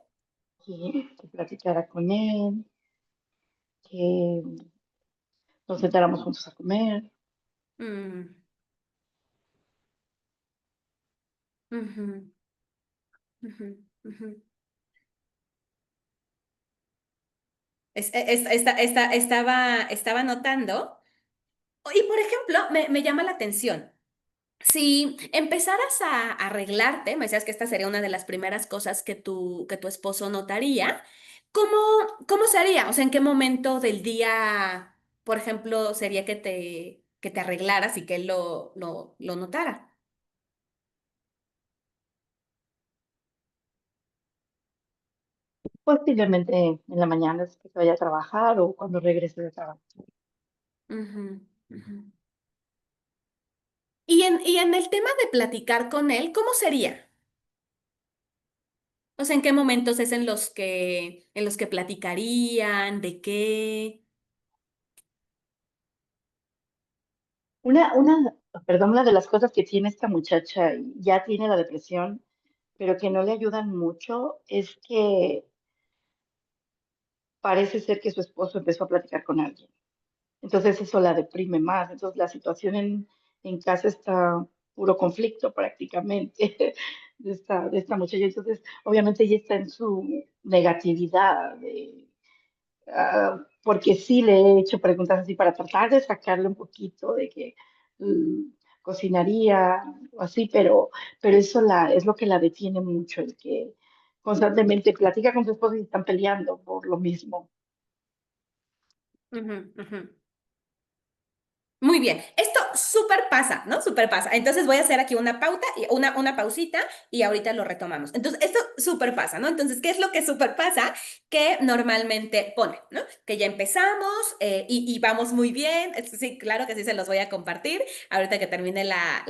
[SPEAKER 3] que platicara con él, que nos sentáramos juntos a comer.
[SPEAKER 2] Mm, ujú, ujú, ujú. Estaba notando. Y por ejemplo, me llama la atención. Si empezaras a arreglarte, me decías que esta sería una de las primeras cosas que tu esposo notaría, ¿cómo, cómo sería? O sea, ¿en qué momento del día, por ejemplo, sería que te arreglaras y que él lo notara?
[SPEAKER 3] Posiblemente en la mañana después que vaya a trabajar o cuando regrese de trabajo.
[SPEAKER 2] Ujú, ujú. Y en el tema de platicar con él, ¿cómo sería? O sea, ¿en qué momentos es en los que platicarían? ¿De qué?
[SPEAKER 3] Una, perdón, una de las cosas que tiene esta muchacha, y ya tiene la depresión, pero que no le ayudan mucho, es que parece ser que su esposo empezó a platicar con alguien. Entonces eso la deprime más. Entonces la situación en casa está puro conflicto prácticamente de esta muchacha. Entonces, obviamente ella está en su negatividad porque sí le he hecho preguntas así para tratar de sacarle un poquito de que mm, cocinaría o así, pero eso es lo que la detiene mucho, el que constantemente platica con su esposo y están peleando por lo mismo.
[SPEAKER 2] Ujú, ujú. Muy bien, esto súper pasa, ¿no? Súper pasa. Entonces voy a hacer aquí una pauta, una pausita y ahorita lo retomamos. Entonces, esto súper pasa, ¿no? Entonces, ¿qué es lo que súper pasa? Que normalmente pone, ¿no? Que ya empezamos y vamos muy bien. Sí, claro que sí se los voy a compartir ahorita que termine la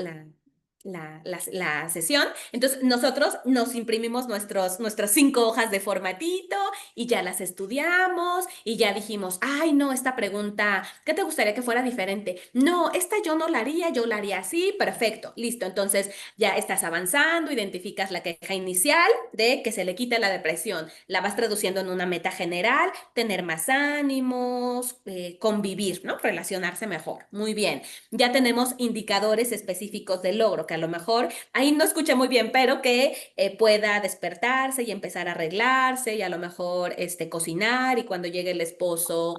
[SPEAKER 2] sesión. Entonces, nosotros nos imprimimos nuestras 5 hojas de formatito y ya las estudiamos y ya dijimos, ay, no, esta pregunta, ¿qué te gustaría que fuera diferente? No, esta yo no la haría, yo la haría así, perfecto, listo. Entonces ya estás avanzando, identificas la queja inicial de que se le quite la depresión, la vas traduciendo en una meta general, tener más ánimos, convivir, ¿no? Relacionarse mejor. Muy bien. Ya tenemos indicadores específicos de logro, que a lo mejor ahí no escuché muy bien, pero que pueda despertarse y empezar a arreglarse y a lo mejor cocinar y cuando llegue el esposo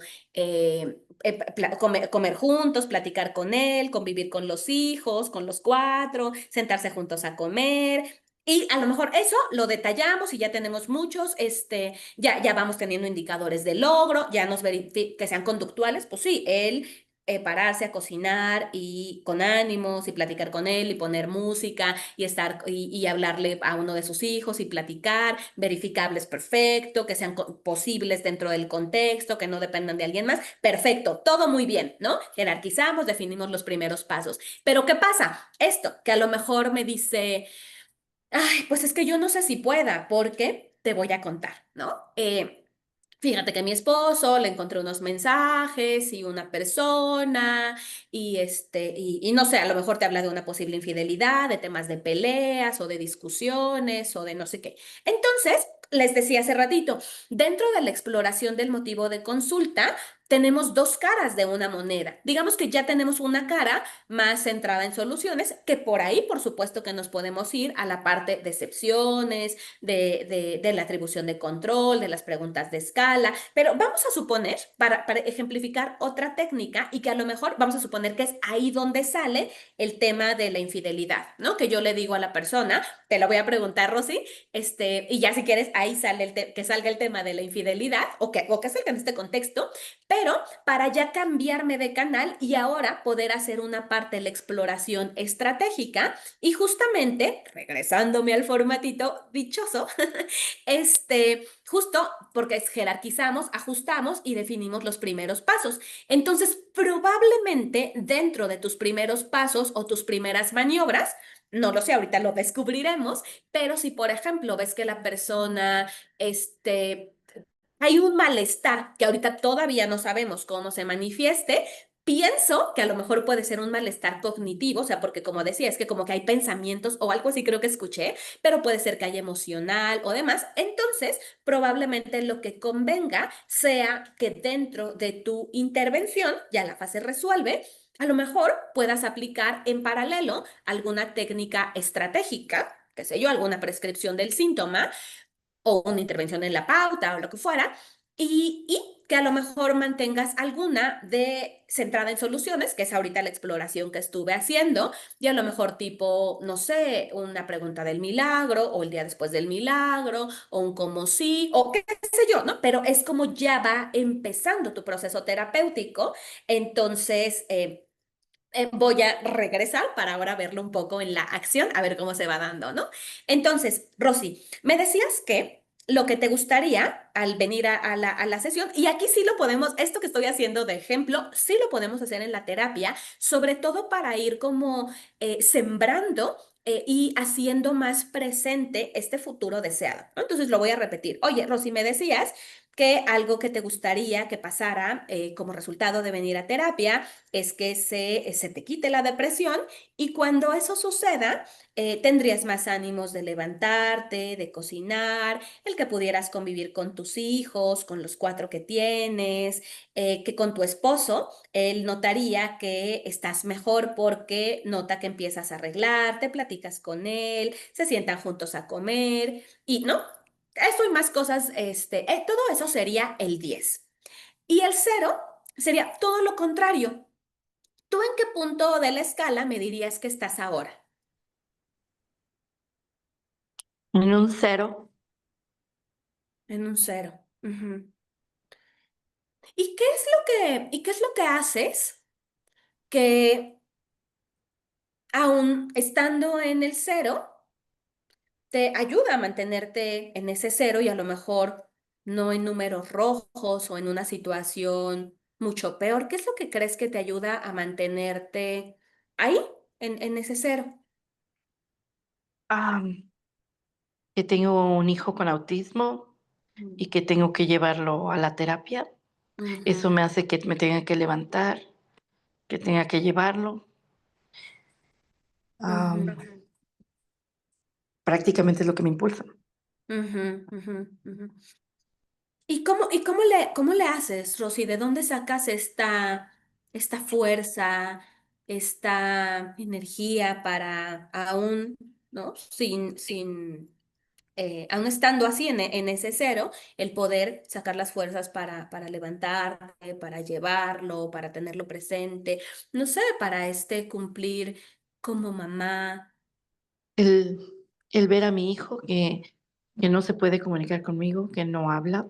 [SPEAKER 2] comer juntos, platicar con él, convivir con los hijos, con los 4, sentarse juntos a comer. Y a lo mejor eso lo detallamos y ya tenemos muchos, ya vamos teniendo indicadores de logro, ya que sean conductuales, pues sí, él pararse a cocinar y con ánimos y platicar con él y poner música y estar y hablarle a uno de sus hijos y platicar, verificables perfecto, que sean posibles dentro del contexto, que no dependan de alguien más, perfecto, todo muy bien, ¿no? Jerarquizamos, definimos los primeros pasos. Pero ¿qué pasa? Esto, que a lo mejor me dice, ay, pues es que yo no sé si pueda, porque te voy a contar, ¿no? Fíjate que mi esposo le encontré unos mensajes y una persona y no sé, a lo mejor te habla de una posible infidelidad, de temas de peleas o de discusiones o de no sé qué. Entonces, les decía hace ratito, dentro de la exploración del motivo de consulta, tenemos 2 caras de una moneda. Digamos que ya tenemos una cara más centrada en soluciones, que por ahí, por supuesto, que nos podemos ir a la parte de excepciones, de la atribución de control, de las preguntas de escala, pero vamos a suponer, para ejemplificar otra técnica y que a lo mejor vamos a suponer que es ahí donde sale el tema de la infidelidad, ¿no? Que yo le digo a la persona, te lo voy a preguntar, Rosy, y ya si quieres, ahí sale que salga el tema de la infidelidad o que salga en este contexto, pero para ya cambiarme de canal y ahora poder hacer una parte de la exploración estratégica y justamente, regresándome al formatito dichoso, justo porque jerarquizamos, ajustamos y definimos los primeros pasos. Entonces, probablemente dentro de tus primeros pasos o tus primeras maniobras, no lo sé, ahorita lo descubriremos, pero si por ejemplo ves que la persona, hay un malestar que ahorita todavía no sabemos cómo se manifieste, Pienso que a lo mejor puede ser un malestar cognitivo, o sea, porque como decía, es que como que hay pensamientos o algo así creo que escuché, pero puede ser que haya emocional o demás. Entonces, probablemente lo que convenga sea que dentro de tu intervención, ya la fase resuelve, a lo mejor puedas aplicar en paralelo alguna técnica estratégica, qué sé yo, alguna prescripción del síntoma o una intervención en la pauta o lo que fuera, y que a lo mejor mantengas alguna de centrada en soluciones, que es ahorita la exploración que estuve haciendo, y a lo mejor tipo, no sé, una pregunta del milagro, o el día después del milagro, o un como sí, o qué sé yo, ¿no? Pero es como ya va empezando tu proceso terapéutico, entonces... voy a regresar para ahora verlo un poco en la acción, a ver cómo se va dando, ¿no? Entonces, Rosy, me decías que lo que te gustaría al venir a la sesión, y aquí sí lo podemos, esto que estoy haciendo de ejemplo, sí lo podemos hacer en la terapia, sobre todo para ir como sembrando y haciendo más presente este futuro deseado, ¿no? Entonces lo voy a repetir. Oye, Rosy, me decías que algo que te gustaría que pasara como resultado de venir a terapia es que se te quite la depresión y cuando eso suceda, tendrías más ánimos de levantarte, de cocinar, el que pudieras convivir con tus hijos, con los cuatro que tienes, que con tu esposo, él notaría que estás mejor porque nota que empiezas a arreglarte, platicas con él, se sientan juntos a comer y, ¿no? Eso y más cosas, todo eso sería el 10. Y el cero sería todo lo contrario. ¿Tú en qué punto de la escala me dirías que estás ahora?
[SPEAKER 1] En un 0.
[SPEAKER 2] En un cero. Ujú. ¿Y qué es y qué es lo que haces que aún estando en el cero te ayuda a mantenerte en ese cero y a lo mejor no en números rojos o en una situación mucho peor? ¿Qué es lo que crees que te ayuda a mantenerte ahí, en ese cero?
[SPEAKER 1] Ah, que tengo un hijo con autismo y que tengo que llevarlo a la terapia. Eso
[SPEAKER 2] Ujú,
[SPEAKER 1] me hace que me tenga que levantar, que tenga que llevarlo.
[SPEAKER 2] ujú,
[SPEAKER 1] Prácticamente es lo que me impulsa.
[SPEAKER 2] ujú, ujú, ujú. Y cómo le haces, Rosy? ¿De dónde sacas esta fuerza, esta energía para aún, ¿no? Aún estando así en ese cero, el poder sacar las fuerzas para levantarte, para llevarlo, para tenerlo presente, no sé, para cumplir como mamá.
[SPEAKER 1] El, el ver a mi hijo que no se puede comunicar conmigo, que no habla,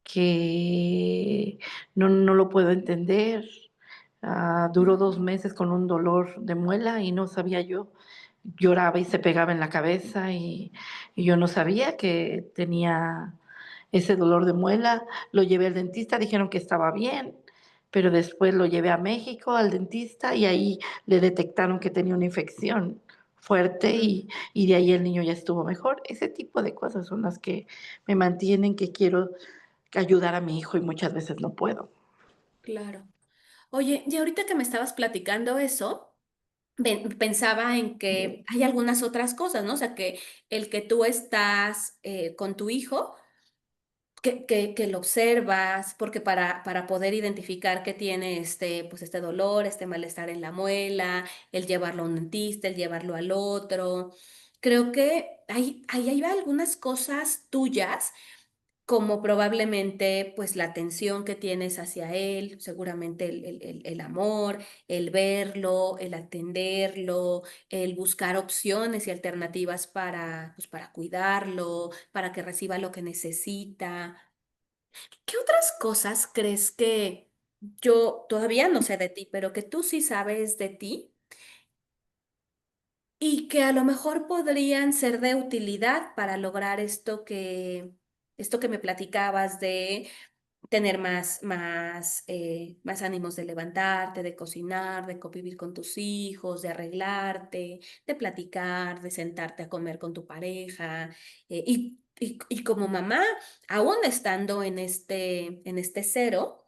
[SPEAKER 1] que no lo puedo entender. Duró 2 meses con un dolor de muela y no sabía yo. Lloraba y se pegaba en la cabeza y yo no sabía que tenía ese dolor de muela. Lo llevé al dentista, dijeron que estaba bien, pero después lo llevé a México al dentista y ahí le detectaron que tenía una infección fuerte
[SPEAKER 2] Ujú,
[SPEAKER 1] y de ahí el niño ya estuvo mejor. Ese tipo de cosas son las que me mantienen que quiero ayudar a mi hijo y muchas veces no puedo.
[SPEAKER 2] claro. Oye, y ahorita que me estabas platicando eso, pensaba en que hay algunas otras cosas, ¿no? O sea, que el que tú estás con tu hijo, que lo observas, porque para poder identificar que tiene pues este dolor, este malestar en la muela, el llevarlo a un dentista, el llevarlo al otro, creo que hay algunas cosas tuyas como probablemente pues la atención que tienes hacia él, seguramente el amor, el verlo, el atenderlo, el buscar opciones y alternativas pues, para cuidarlo, para que reciba lo que necesita. ¿Qué otras cosas crees que yo todavía no sé de ti, pero que tú sí sabes de ti y que a lo mejor podrían ser de utilidad para lograr esto que me platicabas de tener más ánimos de levantarte, de cocinar, de convivir con tus hijos, de arreglarte, de platicar, de sentarte a comer con tu pareja. Y como mamá, aún estando en este cero,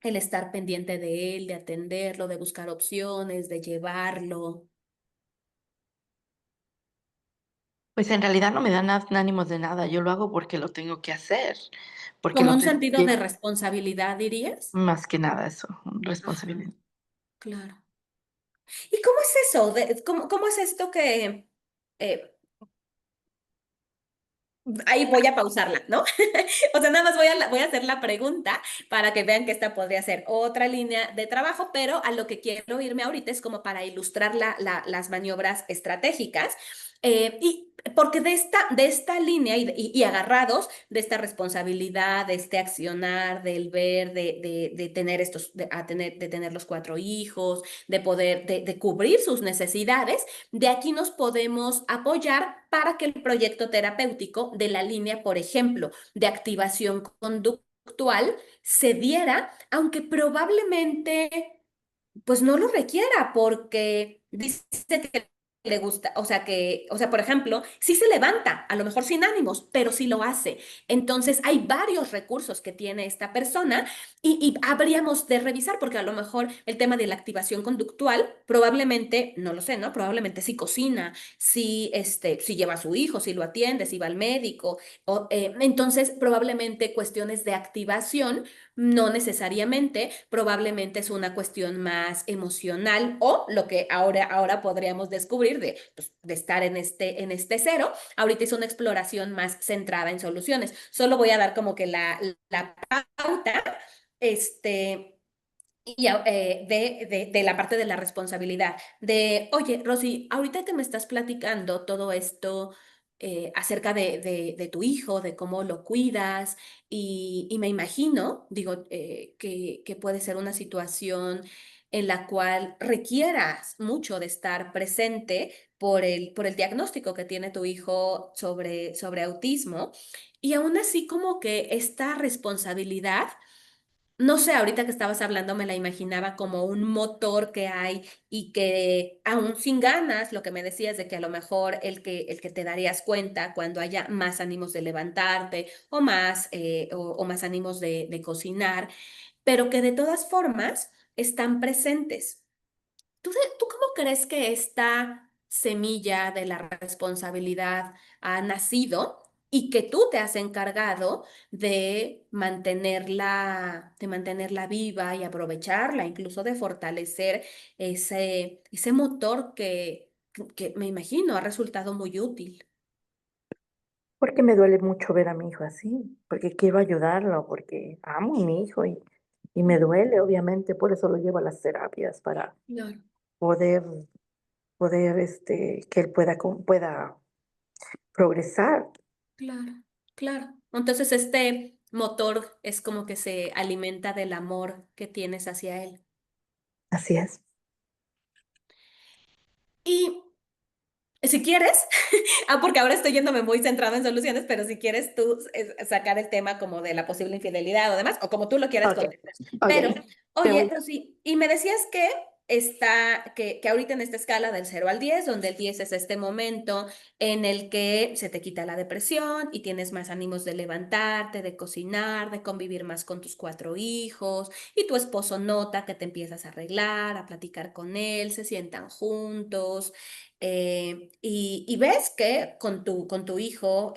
[SPEAKER 2] el estar pendiente de él, de atenderlo, de buscar opciones, de llevarlo.
[SPEAKER 3] Pues en realidad no me dan ánimos de nada, yo lo hago porque lo tengo que hacer, porque
[SPEAKER 2] Como
[SPEAKER 3] lo
[SPEAKER 2] un
[SPEAKER 3] tengo
[SPEAKER 2] sentido de
[SPEAKER 3] que,
[SPEAKER 2] responsabilidad, dirías.
[SPEAKER 3] más que nada eso,
[SPEAKER 2] Ajá,
[SPEAKER 3] responsabilidad.
[SPEAKER 2] claro. ¿Y cómo es eso? ¿Cómo es esto que... eh, ahí voy a pausarla, ¿no? O sea, nada más voy a hacer la pregunta para que vean que esta podría ser otra línea de trabajo, pero a lo que quiero irme ahorita es como para ilustrar las maniobras estratégicas. Y porque de esta línea y agarrados de esta responsabilidad, de este accionar, del ver, de tener de tener los 4 hijos, de poder, de cubrir sus necesidades, de aquí nos podemos apoyar para que el proyecto terapéutico de la línea, por ejemplo, de activación conductual se diera, aunque probablemente pues no lo requiera porque dice que le gusta, o sea, por ejemplo, sí se levanta, a lo mejor sin ánimos, pero sí lo hace. Entonces, hay varios recursos que tiene esta persona y habríamos de revisar porque a lo mejor el tema de la activación conductual, probablemente, no lo sé, ¿no? Probablemente sí cocina, sí lleva a su hijo, sí lo atiende, sí va al médico. Entonces, probablemente cuestiones de activación no necesariamente, probablemente es una cuestión más emocional o lo que ahora podríamos descubrir pues, de estar en este cero. Ahorita es una exploración más centrada en soluciones. Solo voy a dar como que la pauta, este, de la parte de la responsabilidad. Oye, Rosy, ahorita que me estás platicando todo esto acerca de tu hijo, de cómo lo cuidas, y me imagino, digo, que puede ser una situación en la cual requieras mucho de estar presente por el diagnóstico que tiene tu hijo sobre autismo, y aún así como que esta responsabilidad no sé, ahorita que estabas hablando me la imaginaba como un motor que hay y que aún sin ganas, lo que me decías de que a lo mejor el que te darías cuenta cuando haya más ánimos de levantarte o más ánimos de cocinar, pero que de todas formas están presentes. ¿Tú cómo crees que esta semilla de la responsabilidad ha nacido y que tú te has encargado de mantenerla viva y aprovecharla, incluso de fortalecer ese motor que me imagino ha resultado muy útil?
[SPEAKER 1] Porque me duele mucho ver a mi hijo así, porque quiero ayudarlo, porque amo a mi hijo y me duele, obviamente, por eso lo llevo a las terapias, para
[SPEAKER 2] Claro,
[SPEAKER 1] poder, que él pueda progresar.
[SPEAKER 2] claro, claro. Entonces este motor es como que se alimenta del amor que tienes hacia él.
[SPEAKER 1] Así es.
[SPEAKER 2] Y si quieres, porque ahora estoy yéndome muy centrado en soluciones, pero si quieres tú sacar el tema como de la posible infidelidad o demás, o como tú lo quieras
[SPEAKER 1] Ok,
[SPEAKER 2] contestar. Pero,
[SPEAKER 1] ok. Te
[SPEAKER 2] oye,
[SPEAKER 1] voy-
[SPEAKER 2] Rosy, y me decías que ahorita en esta escala del 0 al 10, donde el 10 es este momento en el que se te quita la depresión y tienes más ánimos de levantarte, de cocinar, de convivir más con tus 4 hijos, y tu esposo nota que te empiezas a arreglar, a platicar con él, se sientan juntos. Y ves que con tu hijo,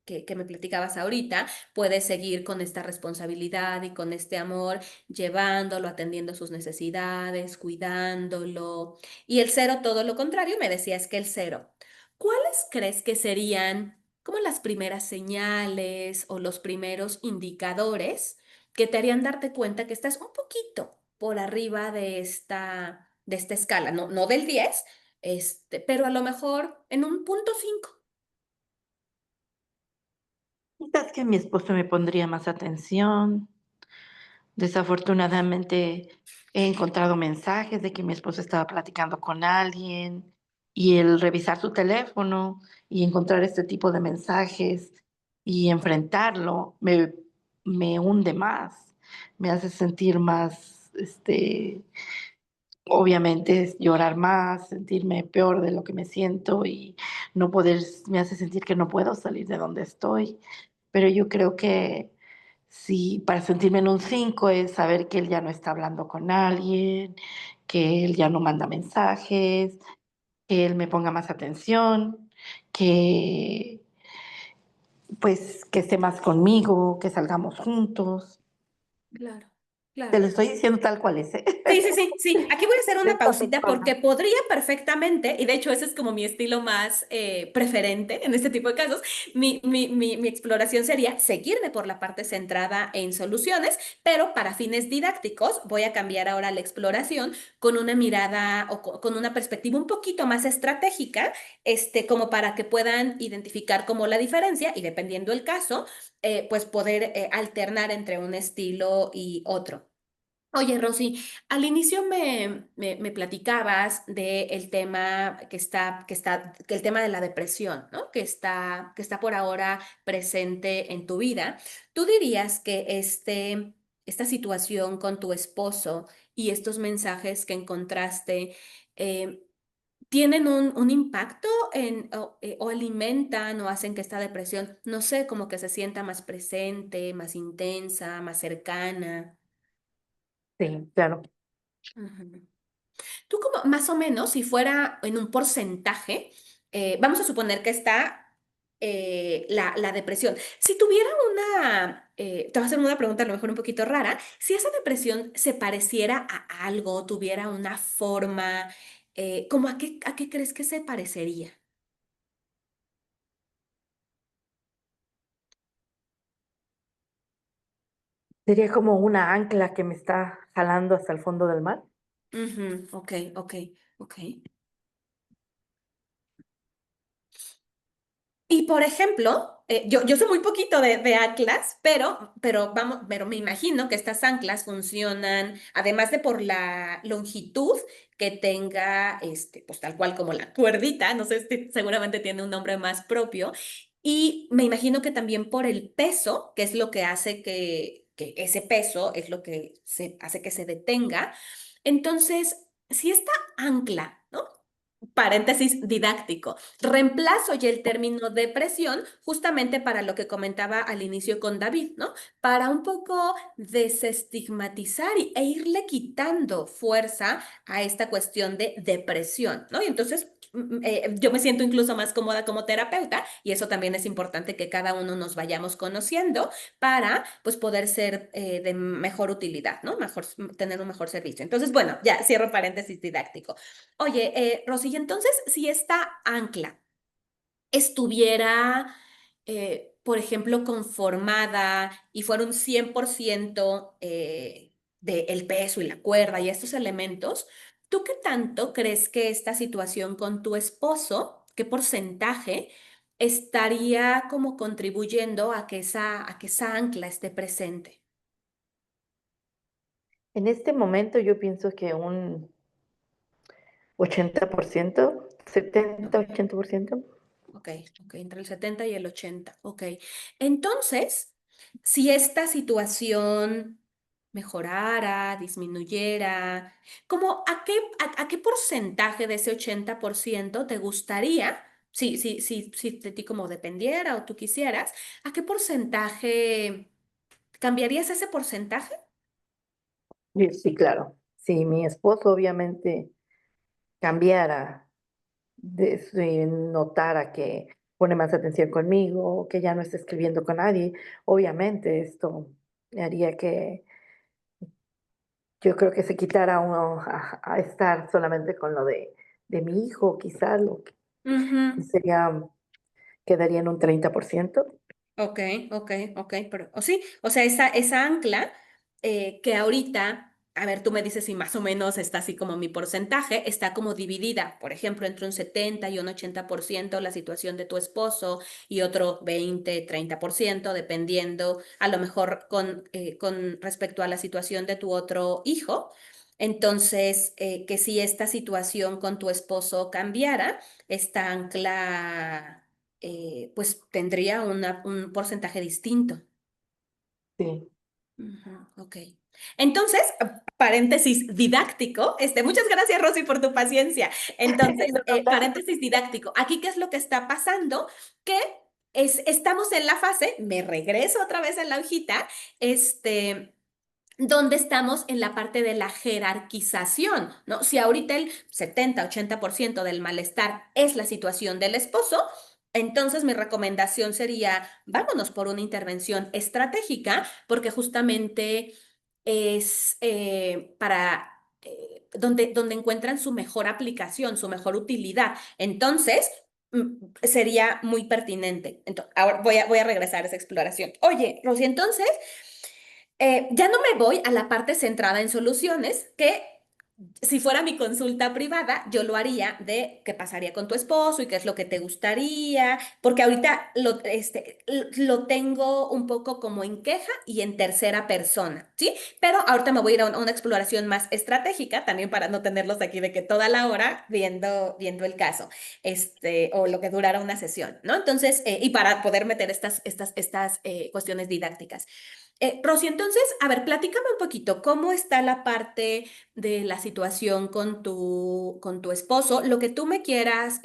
[SPEAKER 2] que me platicabas ahorita, puedes seguir con esta responsabilidad y con este amor, llevándolo, atendiendo sus necesidades, cuidándolo. Y el cero, todo lo contrario, me decías que el cero. ¿Cuáles crees que serían como las primeras señales o los primeros indicadores que te harían darte cuenta que estás un poquito por arriba de esta escala? No, no del 10, pero a lo mejor en un punto 5.
[SPEAKER 3] Quizás que mi esposo me pondría más atención. Desafortunadamente he encontrado mensajes de que mi esposo estaba platicando con alguien y el revisar su teléfono y encontrar este tipo de mensajes y enfrentarlo me hunde más, me hace sentir más, obviamente es llorar más, sentirme peor de lo que me siento y no poder, me hace sentir que no puedo salir de donde estoy. Pero yo creo que Si para sentirme en un 5 es saber que él ya no está hablando con alguien, que él ya no manda mensajes, que él me ponga más atención, que pues que esté más conmigo, que salgamos juntos.
[SPEAKER 2] Claro,
[SPEAKER 3] Te
[SPEAKER 2] claro.
[SPEAKER 3] lo estoy diciendo tal cual es, ¿eh?
[SPEAKER 2] Sí, sí, sí, sí. Aquí voy a hacer
[SPEAKER 3] De
[SPEAKER 2] una
[SPEAKER 3] esta
[SPEAKER 2] pausita
[SPEAKER 3] persona.
[SPEAKER 2] porque podría perfectamente, y de hecho ese es como mi estilo más preferente en este tipo de casos, mi exploración sería seguirme por la parte centrada en soluciones, pero para fines didácticos voy a cambiar ahora la exploración con una mirada o con una perspectiva un poquito más estratégica, como para que puedan identificar como la diferencia y dependiendo el caso, pues poder alternar entre un estilo y otro. Oye, Rosy, al inicio me platicabas del tema que el tema de la depresión, ¿no? Que está por ahora presente en tu vida. ¿Tú dirías que esta situación con tu esposo y estos mensajes que encontraste eh, tienen un impacto o alimentan o hacen que esta depresión, no sé, como que se sienta más presente, más intensa, más cercana?
[SPEAKER 3] Sí, claro.
[SPEAKER 2] Ujú. Tú como más o menos, si fuera en un porcentaje, vamos a suponer que está la depresión. Si tuviera te voy a hacer una pregunta a lo mejor un poquito rara, si esa depresión se pareciera a algo, tuviera una forma, ¿cómo a qué crees que se parecería?
[SPEAKER 3] Sería como una ancla que me está jalando hasta el fondo del mar.
[SPEAKER 2] Ujú, ok, ok, ok. Y por ejemplo, yo sé muy poquito de anclas, pero me imagino que estas anclas funcionan, además de por la longitud que tenga, pues tal cual como la cuerdita, no sé, seguramente tiene un nombre más propio, y me imagino que también por el peso, que es lo que hace que ese peso es lo que hace que se detenga. Entonces, si esta ancla, ¿no? Paréntesis didáctico. Reemplazo ya el término depresión justamente para lo que comentaba al inicio con David, ¿no? Para un poco desestigmatizar e irle quitando fuerza a esta cuestión de depresión, ¿no? Y entonces yo me siento incluso más cómoda como terapeuta y eso también es importante que cada uno nos vayamos conociendo para pues poder ser de mejor utilidad, ¿no? Tener un mejor servicio. Entonces, bueno, ya cierro paréntesis didáctico. Oye, Rosy, entonces, si esta ancla estuviera, por ejemplo, conformada y fuera un 100% del peso y la cuerda y estos elementos, ¿tú qué tanto crees que esta situación con tu esposo, qué porcentaje estaría como contribuyendo a que esa ancla esté presente?
[SPEAKER 3] En este momento yo pienso que un 80%,
[SPEAKER 2] Ok.
[SPEAKER 3] 70-80%.
[SPEAKER 2] Ok, ok, entre el 70 y el 80. Ok. Entonces, si esta situación mejorara, disminuyera, ¿cómo a qué porcentaje de ese 80% te gustaría, si de ti como dependiera o tú quisieras, a qué porcentaje cambiarías ese porcentaje?
[SPEAKER 3] Sí, sí, claro. Si mi esposo obviamente cambiara, si notara que pone más atención conmigo, que ya no está escribiendo con nadie, obviamente esto haría que yo creo que se quitara uno a estar solamente con lo de mi hijo, quizás lo que
[SPEAKER 2] Ujú.
[SPEAKER 3] sería, quedaría en un 30%.
[SPEAKER 2] Ok, ok, ok, pero o sí, o sea, esa ancla que ahorita, a ver, tú me dices si más o menos está así como mi porcentaje, está como dividida, por ejemplo, entre un 70 y un 80% la situación de tu esposo y otro 20, 30%, dependiendo a lo mejor con respecto a la situación de tu otro hijo. Entonces, que si esta situación con tu esposo cambiara, esta ancla pues tendría un porcentaje distinto.
[SPEAKER 3] Sí.
[SPEAKER 2] Ujú, ok. Entonces, paréntesis didáctico, muchas gracias Rosy por tu paciencia. Entonces,
[SPEAKER 3] No, no, claro.
[SPEAKER 2] paréntesis didáctico, aquí qué es lo que está pasando, que estamos en la fase, me regreso otra vez a la hojita, donde estamos en la parte de la jerarquización, ¿no? Si ahorita el 70-80% del malestar es la situación del esposo, entonces mi recomendación sería, vámonos por una intervención estratégica, porque justamente es para donde encuentran su mejor aplicación, su mejor utilidad. Entonces, sería muy pertinente. Entonces, ahora voy a regresar a esa exploración. Oye, Rosy, entonces, ya no me voy a la parte centrada en soluciones, que si fuera mi consulta privada, yo lo haría de qué pasaría con tu esposo y qué es lo que te gustaría, porque ahorita lo tengo un poco como en queja y en tercera persona, ¿sí? Pero ahorita me voy a ir a una exploración más estratégica, también para no tenerlos aquí de que toda la hora viendo el caso, o lo que durara una sesión, ¿no? Entonces, y para poder meter estas cuestiones didácticas. Rosy, entonces, a ver, platícame un poquito, ¿cómo está la parte de la situación con tu esposo? Lo que tú me quieras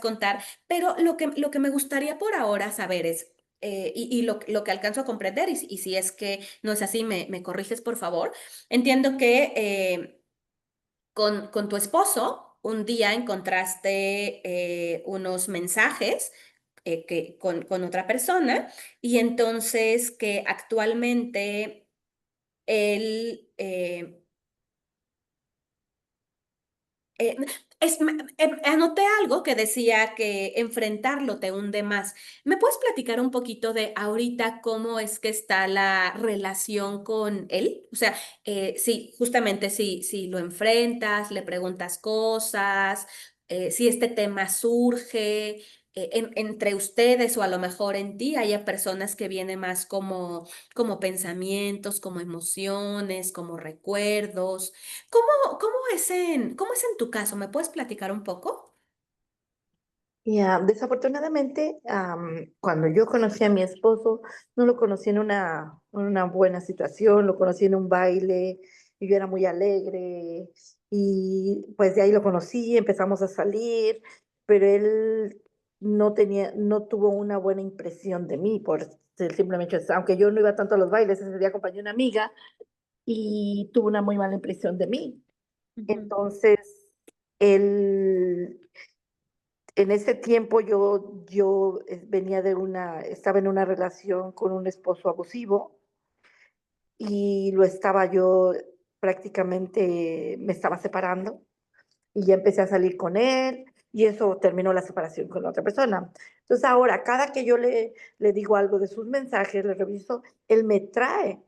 [SPEAKER 2] contar, pero lo que me gustaría por ahora saber es, y lo que alcanzo a comprender, y si es que no es así, me corriges, por favor. Entiendo que con tu esposo un día encontraste unos mensajes con otra persona y entonces que actualmente él eh, anoté algo que decía que enfrentarlo te hunde más. ¿Me puedes platicar un poquito de ahorita cómo es que está la relación con él? O sea, sí, justamente si lo enfrentas, le preguntas cosas, si este tema surge entre ustedes o a lo mejor en ti, haya personas que vienen más como pensamientos, como emociones, como recuerdos. ¿Cómo es en tu caso? ¿Me puedes platicar un poco?
[SPEAKER 6] Ya, desafortunadamente, cuando yo conocí a mi esposo, no lo conocí en una buena situación, lo conocí en un baile y yo era muy alegre y pues de ahí lo conocí, empezamos a salir, pero él no tuvo una buena impresión de mí por ser simplemente, aunque yo no iba tanto a los bailes, ese día acompañé a una amiga y tuvo una muy mala impresión de mí.
[SPEAKER 2] Ujú.
[SPEAKER 6] Entonces, él en ese tiempo yo venía estaba en una relación con un esposo abusivo y lo estaba yo prácticamente, me estaba separando y ya empecé a salir con él y eso terminó la separación con la otra persona. Entonces ahora, cada que yo le digo algo de sus mensajes, le reviso, él me trae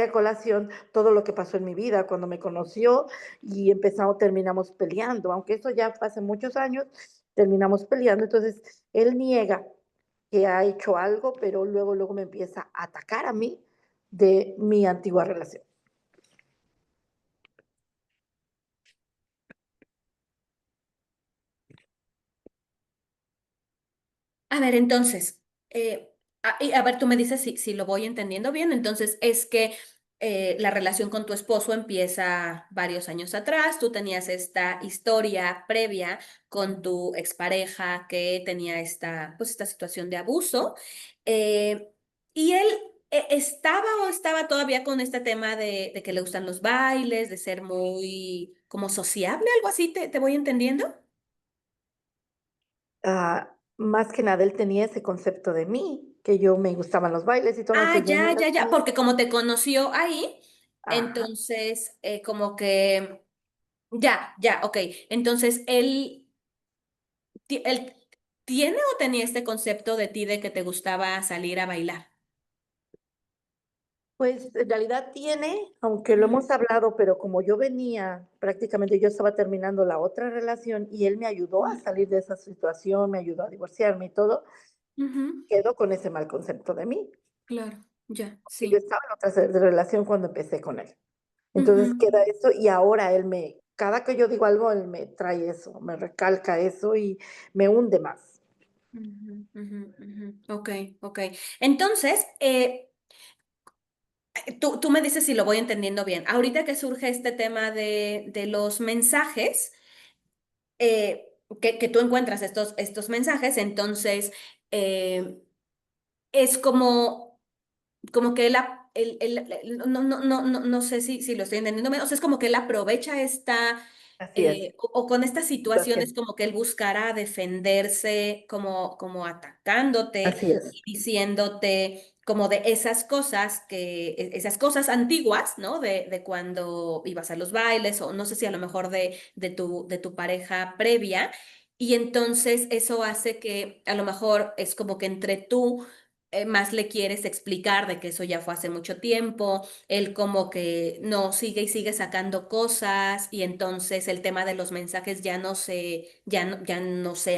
[SPEAKER 6] a colación todo lo que pasó en mi vida cuando me conoció y terminamos peleando, aunque eso ya fue hace muchos años, terminamos peleando, entonces él niega que ha hecho algo, pero luego me empieza a atacar a mí de mi antigua relación.
[SPEAKER 2] A ver, entonces, y a ver, tú me dices si lo voy entendiendo bien. Entonces, es que la relación con tu esposo empieza varios años atrás. Tú tenías esta historia previa con tu expareja que tenía pues esta situación de abuso. eh, y él estaba todavía con este tema de que le gustan los bailes, de ser muy como sociable, algo así, ¿te voy entendiendo?
[SPEAKER 6] Más que nada, él tenía ese concepto de mí, que yo me gustaban los bailes y todo,
[SPEAKER 2] Ah,
[SPEAKER 6] entonces venía
[SPEAKER 2] ya, ya, ya,
[SPEAKER 6] así.
[SPEAKER 2] porque como te conoció ahí,
[SPEAKER 6] Ajá.
[SPEAKER 2] entonces como que, ya, ya, ok. Entonces él tiene o tenía este concepto de ti de que te gustaba salir a bailar.
[SPEAKER 6] Pues en realidad tiene, aunque lo
[SPEAKER 2] Ujú,
[SPEAKER 6] hemos hablado, pero como yo venía, prácticamente yo estaba terminando la otra relación y él me ayudó a
[SPEAKER 2] ujú,
[SPEAKER 6] salir de esa situación, me ayudó a divorciarme y todo,
[SPEAKER 2] ujú,
[SPEAKER 6] quedó con ese mal concepto de mí.
[SPEAKER 2] claro, ya,
[SPEAKER 6] Que yo
[SPEAKER 2] sí.
[SPEAKER 6] estaba en otra relación cuando empecé con él. Entonces
[SPEAKER 2] Ujú,
[SPEAKER 6] queda eso y ahora cada que yo digo algo, él me trae eso, me recalca eso y me hunde más.
[SPEAKER 2] ujú, ujú, ujú. Ok, ok. Entonces, tú me dices si lo voy entendiendo bien. Ahorita que surge este tema de los mensajes, que tú encuentras estos mensajes, entonces es como que no sé si lo estoy entendiendo bien, o sea, es como que él aprovecha
[SPEAKER 6] Así es,
[SPEAKER 2] o con estas situaciones
[SPEAKER 6] situación.
[SPEAKER 2] como que él buscará defenderse, como atacándote
[SPEAKER 6] Así es.
[SPEAKER 2] y diciéndote como de esas cosas esas cosas antiguas, ¿no? De cuando ibas a los bailes, o no sé si a lo mejor de tu pareja previa, y entonces eso hace que a lo mejor es como que entre tú más le quieres explicar de que eso ya fue hace mucho tiempo, él como que no sigue y sigue sacando cosas, y entonces el tema de los mensajes ya no se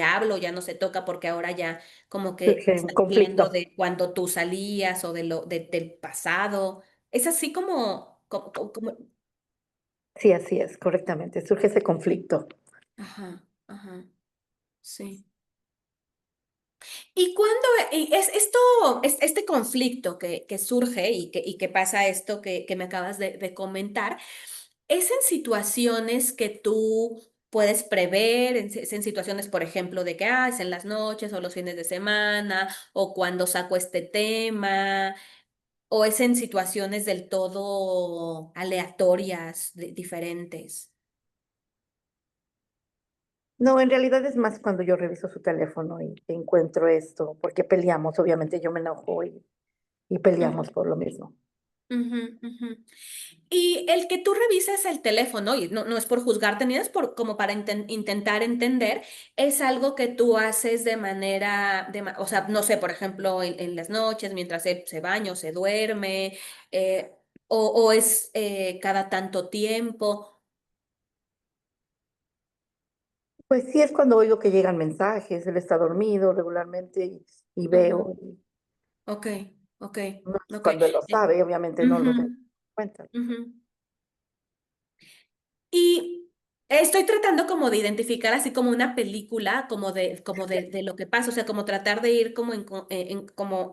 [SPEAKER 2] habla, o ya no se toca, porque ahora ya como que
[SPEAKER 6] Surge un
[SPEAKER 2] estás hablando
[SPEAKER 6] conflicto.
[SPEAKER 2] de cuando tú salías o del pasado. Es así como.
[SPEAKER 6] Sí, así es, correctamente. Surge ese conflicto.
[SPEAKER 2] Ajá, ajá, sí. Y cuando este conflicto que surge y que pasa esto que me acabas de comentar, es en situaciones que tú puedes prever, es en situaciones, por ejemplo, de que es en las noches o los fines de semana, o cuando saco este tema, o es en situaciones del todo aleatorias, diferentes.
[SPEAKER 6] No, en realidad es más cuando yo reviso su teléfono y encuentro esto, porque peleamos, obviamente yo me enojo y peleamos por lo mismo.
[SPEAKER 2] Ujú, ujú. Y el que tú revises el teléfono, y no es por juzgarte ni es como para intentar entender, es algo que tú haces de manera, o sea, no sé, por ejemplo, en las noches, mientras se baña o se duerme, o es cada tanto tiempo.
[SPEAKER 6] Pues sí, es cuando oigo que llegan mensajes, él está dormido regularmente y
[SPEAKER 2] Ujú.
[SPEAKER 6] veo,
[SPEAKER 2] Ok, ok,
[SPEAKER 6] no es
[SPEAKER 2] ok.
[SPEAKER 6] cuando él lo
[SPEAKER 2] Eh,
[SPEAKER 6] sabe, obviamente no lo
[SPEAKER 2] ujú,
[SPEAKER 6] cuenta.
[SPEAKER 2] ujú. Y estoy tratando como de identificar así como una película, como de lo que pasa, o sea, como tratar de ir como,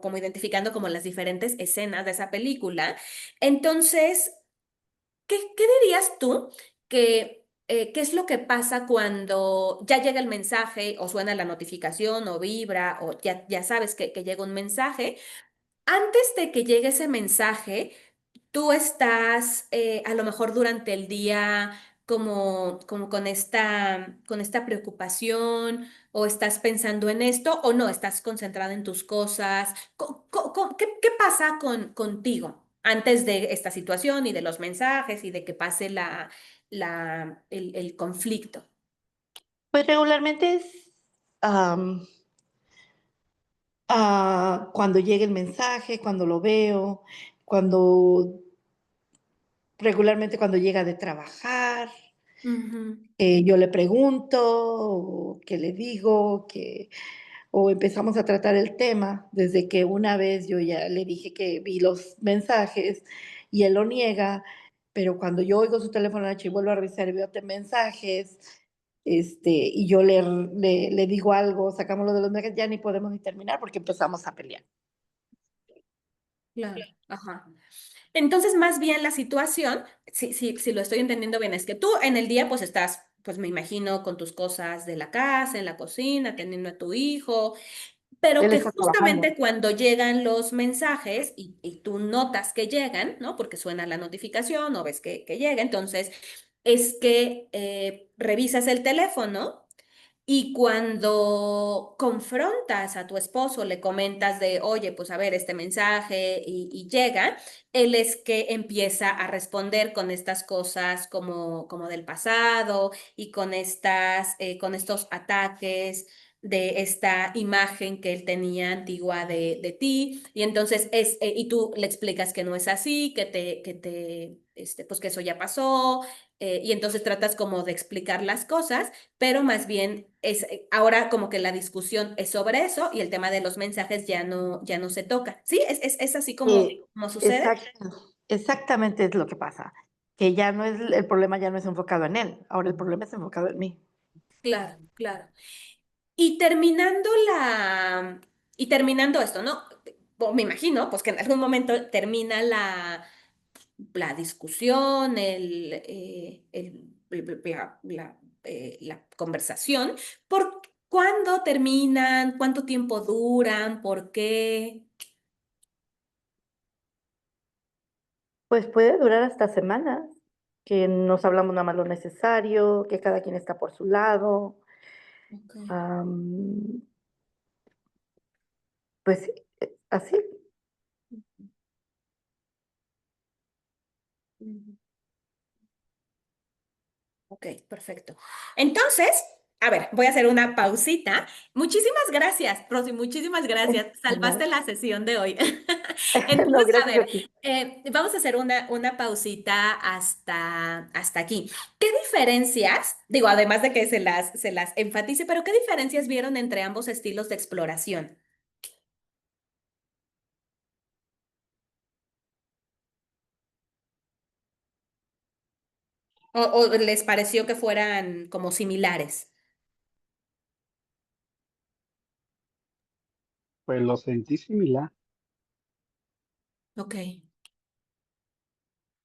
[SPEAKER 2] como identificando como las diferentes escenas de esa película. Entonces, ¿qué dirías tú qué es lo que pasa cuando ya llega el mensaje, o suena la notificación, o vibra, o ya sabes que llega un mensaje? Antes de que llegue ese mensaje, tú estás a lo mejor durante el día como con esta preocupación, o estás pensando en esto, o no, estás concentrada en tus cosas. ¿Qué pasa contigo antes de esta situación y de los mensajes y de que pase el conflicto?
[SPEAKER 6] Pues regularmente es cuando llega el mensaje, cuando lo veo, cuando regularmente cuando llega de trabajar,
[SPEAKER 2] Ujú,
[SPEAKER 6] yo le pregunto, o que le digo, o empezamos a tratar el tema, desde que una vez yo ya le dije que vi los mensajes y él lo niega, pero cuando yo oigo su teléfono anoche y vuelvo a revisar y veo mensajes, y yo le digo algo, sacamos lo de los mensajes, ya ni podemos ni terminar porque empezamos a pelear.
[SPEAKER 2] claro, ajá. Entonces, más bien la situación, si lo estoy entendiendo bien, es que tú en el día pues estás, pues me imagino, con tus cosas de la casa, en la cocina, atendiendo a tu hijo, pero
[SPEAKER 6] Él
[SPEAKER 2] que
[SPEAKER 6] está trabajando.
[SPEAKER 2] justamente cuando llegan los mensajes y tú notas que llegan, ¿no? Porque suena la notificación o ves que llega, entonces es que revisas el teléfono. Y cuando confrontas a tu esposo, le comentas de, oye, pues a ver, este mensaje y llega, él es que empieza a responder con estas cosas como del pasado, y con estos ataques de esta imagen que él tenía antigua de ti. Y entonces y tú le explicas que no es así, pues que eso ya pasó, y entonces tratas como de explicar las cosas, pero más bien ahora como que la discusión es sobre eso, y el tema de los mensajes ya no se toca. ¿Sí? ¿Es así como sucede?
[SPEAKER 6] Exactamente es lo que pasa, que ya no es, el problema ya no es enfocado en él, ahora el problema es enfocado en mí.
[SPEAKER 2] Claro, claro. Y terminando esto, ¿no? Me imagino, pues que en algún momento termina la discusión, la conversación. ¿Cuándo terminan? ¿Cuánto tiempo duran? ¿Por qué?
[SPEAKER 6] Pues puede durar hasta semanas, que nos hablamos nada más lo necesario, que cada quien está por su lado.
[SPEAKER 2] Ok.
[SPEAKER 6] am, pues así.
[SPEAKER 2] Ujú. Ok, perfecto. Entonces, a ver, voy a hacer una pausita. Muchísimas gracias, Rosy, muchísimas gracias.
[SPEAKER 6] No,
[SPEAKER 2] Salvaste la sesión de hoy.
[SPEAKER 6] no,
[SPEAKER 2] Entonces, a
[SPEAKER 6] gracias a
[SPEAKER 2] ver,
[SPEAKER 6] ti.
[SPEAKER 2] vamos a hacer una pausita hasta aquí. ¿Qué diferencias, digo, además de que se las enfatice, pero qué diferencias vieron entre ambos estilos de exploración? ¿O les pareció que fueran como similares?
[SPEAKER 5] Pues lo sentí similar.
[SPEAKER 2] Ok,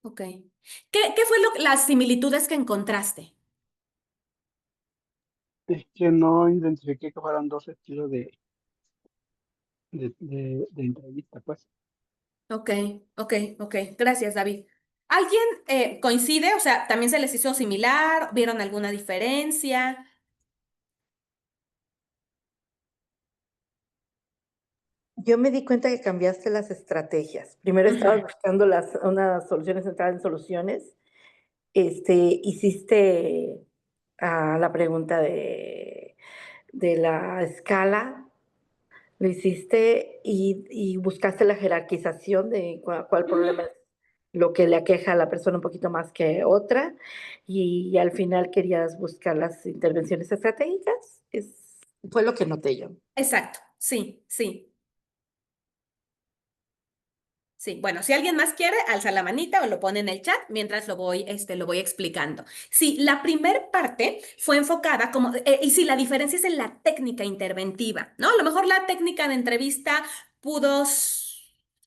[SPEAKER 2] ok. ¿Qué fue las similitudes que encontraste?
[SPEAKER 5] Es que no identifiqué que fueran dos estilos de entrevista, pues.
[SPEAKER 2] Ok, ok, ok. Gracias, David. ¿Alguien coincide? O sea, ¿también se les hizo similar? ¿Vieron alguna diferencia?
[SPEAKER 6] Yo me di cuenta que cambiaste las estrategias. Primero estabas
[SPEAKER 2] Ujú.
[SPEAKER 6] buscando unas soluciones centradas en soluciones. Hiciste la pregunta de la escala, lo hiciste y buscaste la jerarquización de cuál
[SPEAKER 2] Ujú.
[SPEAKER 6] problema es lo que le aqueja a la persona un poquito más que otra, y al final querías buscar las intervenciones estratégicas. Fue lo que noté yo.
[SPEAKER 2] Exacto, sí, sí. Sí, bueno, si alguien más quiere, alza la manita o lo pone en el chat mientras lo voy explicando. Sí, la primer parte fue enfocada y sí, la diferencia es en la técnica interventiva, ¿no? A lo mejor la técnica de entrevista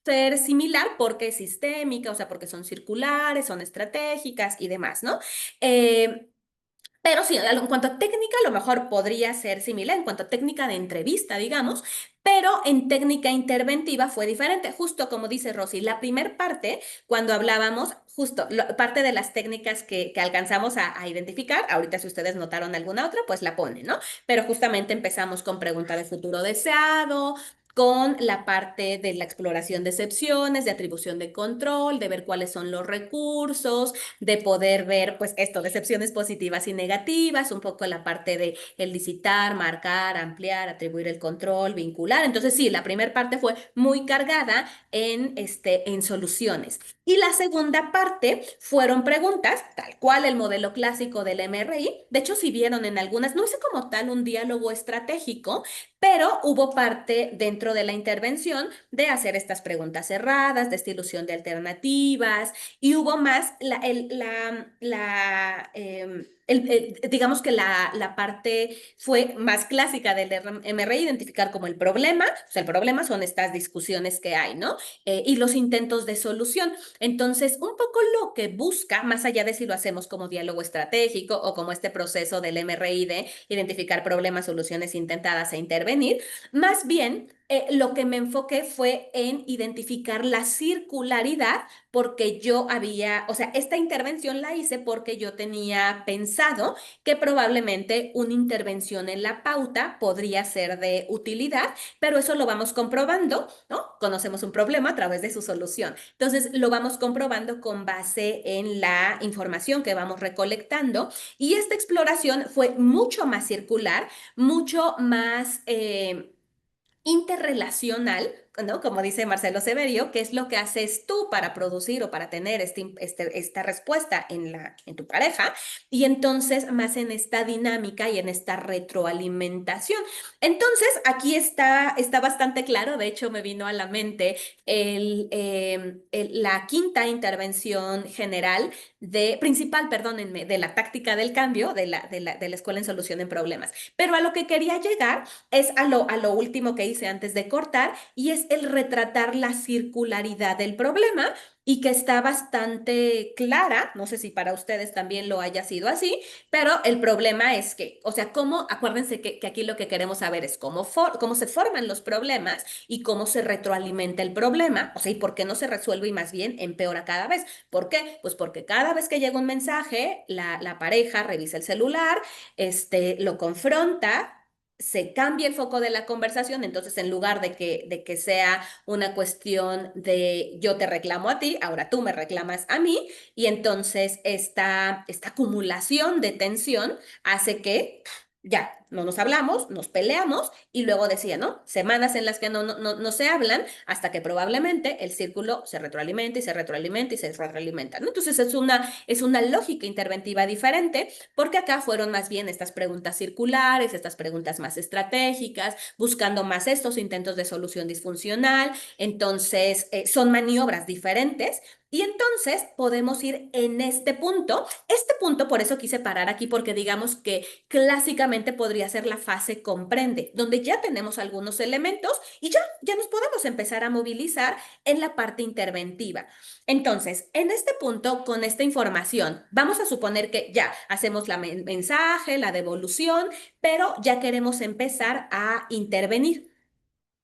[SPEAKER 2] ser similar porque es sistémica, o sea, porque son circulares, son estratégicas y demás, ¿no? Eh, pero sí, en cuanto a técnica, a lo mejor podría ser similar, en cuanto a técnica de entrevista, digamos, pero en técnica interventiva fue diferente, justo como dice Rosy, la primer parte, cuando hablábamos, justo, parte de las técnicas que alcanzamos a identificar, ahorita si ustedes notaron alguna otra, pues la ponen, ¿no? Pero justamente empezamos con pregunta de futuro deseado, con la parte de la exploración de excepciones, de atribución de control, de ver cuáles son los recursos, de poder ver, pues, esto, decepciones positivas y negativas, un poco la parte de el licitar, marcar, ampliar, atribuir el control, vincular. Entonces, sí, la primera parte fue muy cargada en soluciones. Y la segunda parte fueron preguntas, tal cual el modelo clásico del MRI. De hecho, si vieron en algunas, no hice como tal un diálogo estratégico, pero hubo parte dentro de la intervención de hacer estas preguntas cerradas, de esta ilusión de alternativas, y hubo más digamos que la parte fue más clásica del MRI, identificar como el problema, o sea, el problema son estas discusiones que hay, ¿no? Y los intentos de solución. Entonces, un poco lo que busca, más allá de si lo hacemos como diálogo estratégico o como este proceso del MRI de identificar problemas, soluciones intentadas e intervenir, más bien lo que me enfoqué fue en identificar la circularidad porque o sea, esta intervención la hice porque yo tenía pensado que probablemente una intervención en la pauta podría ser de utilidad, pero eso lo vamos comprobando, ¿no? Conocemos un problema a través de su solución. Entonces, lo vamos comprobando con base en la información que vamos recolectando y esta exploración fue mucho más circular, mucho más interrelacional, ¿no? Como dice Marcelo Severio, ¿qué es lo que haces tú para producir o para tener esta respuesta en tu pareja? Y entonces más en esta dinámica y en esta retroalimentación. Entonces, aquí está bastante claro, de hecho me vino a la mente la quinta intervención general principal, perdónenme, de la táctica del cambio de la Escuela en Solución en Problemas. Pero a lo que quería llegar es a lo último que hice antes de cortar y es el retratar la circularidad del problema y que está bastante clara, no sé si para ustedes también lo haya sido así, pero el problema es que, o sea, acuérdense que aquí lo que queremos saber es cómo se forman los problemas y cómo se retroalimenta el problema, o sea, y por qué no se resuelve y más bien empeora cada vez. ¿Por qué? Pues porque cada vez que llega un mensaje, la pareja revisa el celular, lo confronta, se cambia el foco de la conversación, entonces en lugar de que sea una cuestión de yo te reclamo a ti, ahora tú me reclamas a mí, y entonces esta acumulación de tensión hace que ya no nos hablamos, nos peleamos y luego decía, ¿no? Semanas en las que no se hablan hasta que probablemente el círculo se retroalimenta y se retroalimenta y se retroalimenta, ¿no? Entonces es una lógica interventiva diferente porque acá fueron más bien estas preguntas circulares, estas preguntas más estratégicas, buscando más estos intentos de solución disfuncional. Entonces, son maniobras diferentes y entonces podemos ir en este punto. Este punto, por eso quise parar aquí, porque digamos que clásicamente podría ser la fase comprende, donde ya tenemos algunos elementos y ya nos podemos empezar a movilizar en la parte interventiva. Entonces, en este punto, con esta información, vamos a suponer que ya hacemos la mensaje, la devolución, pero ya queremos empezar a intervenir.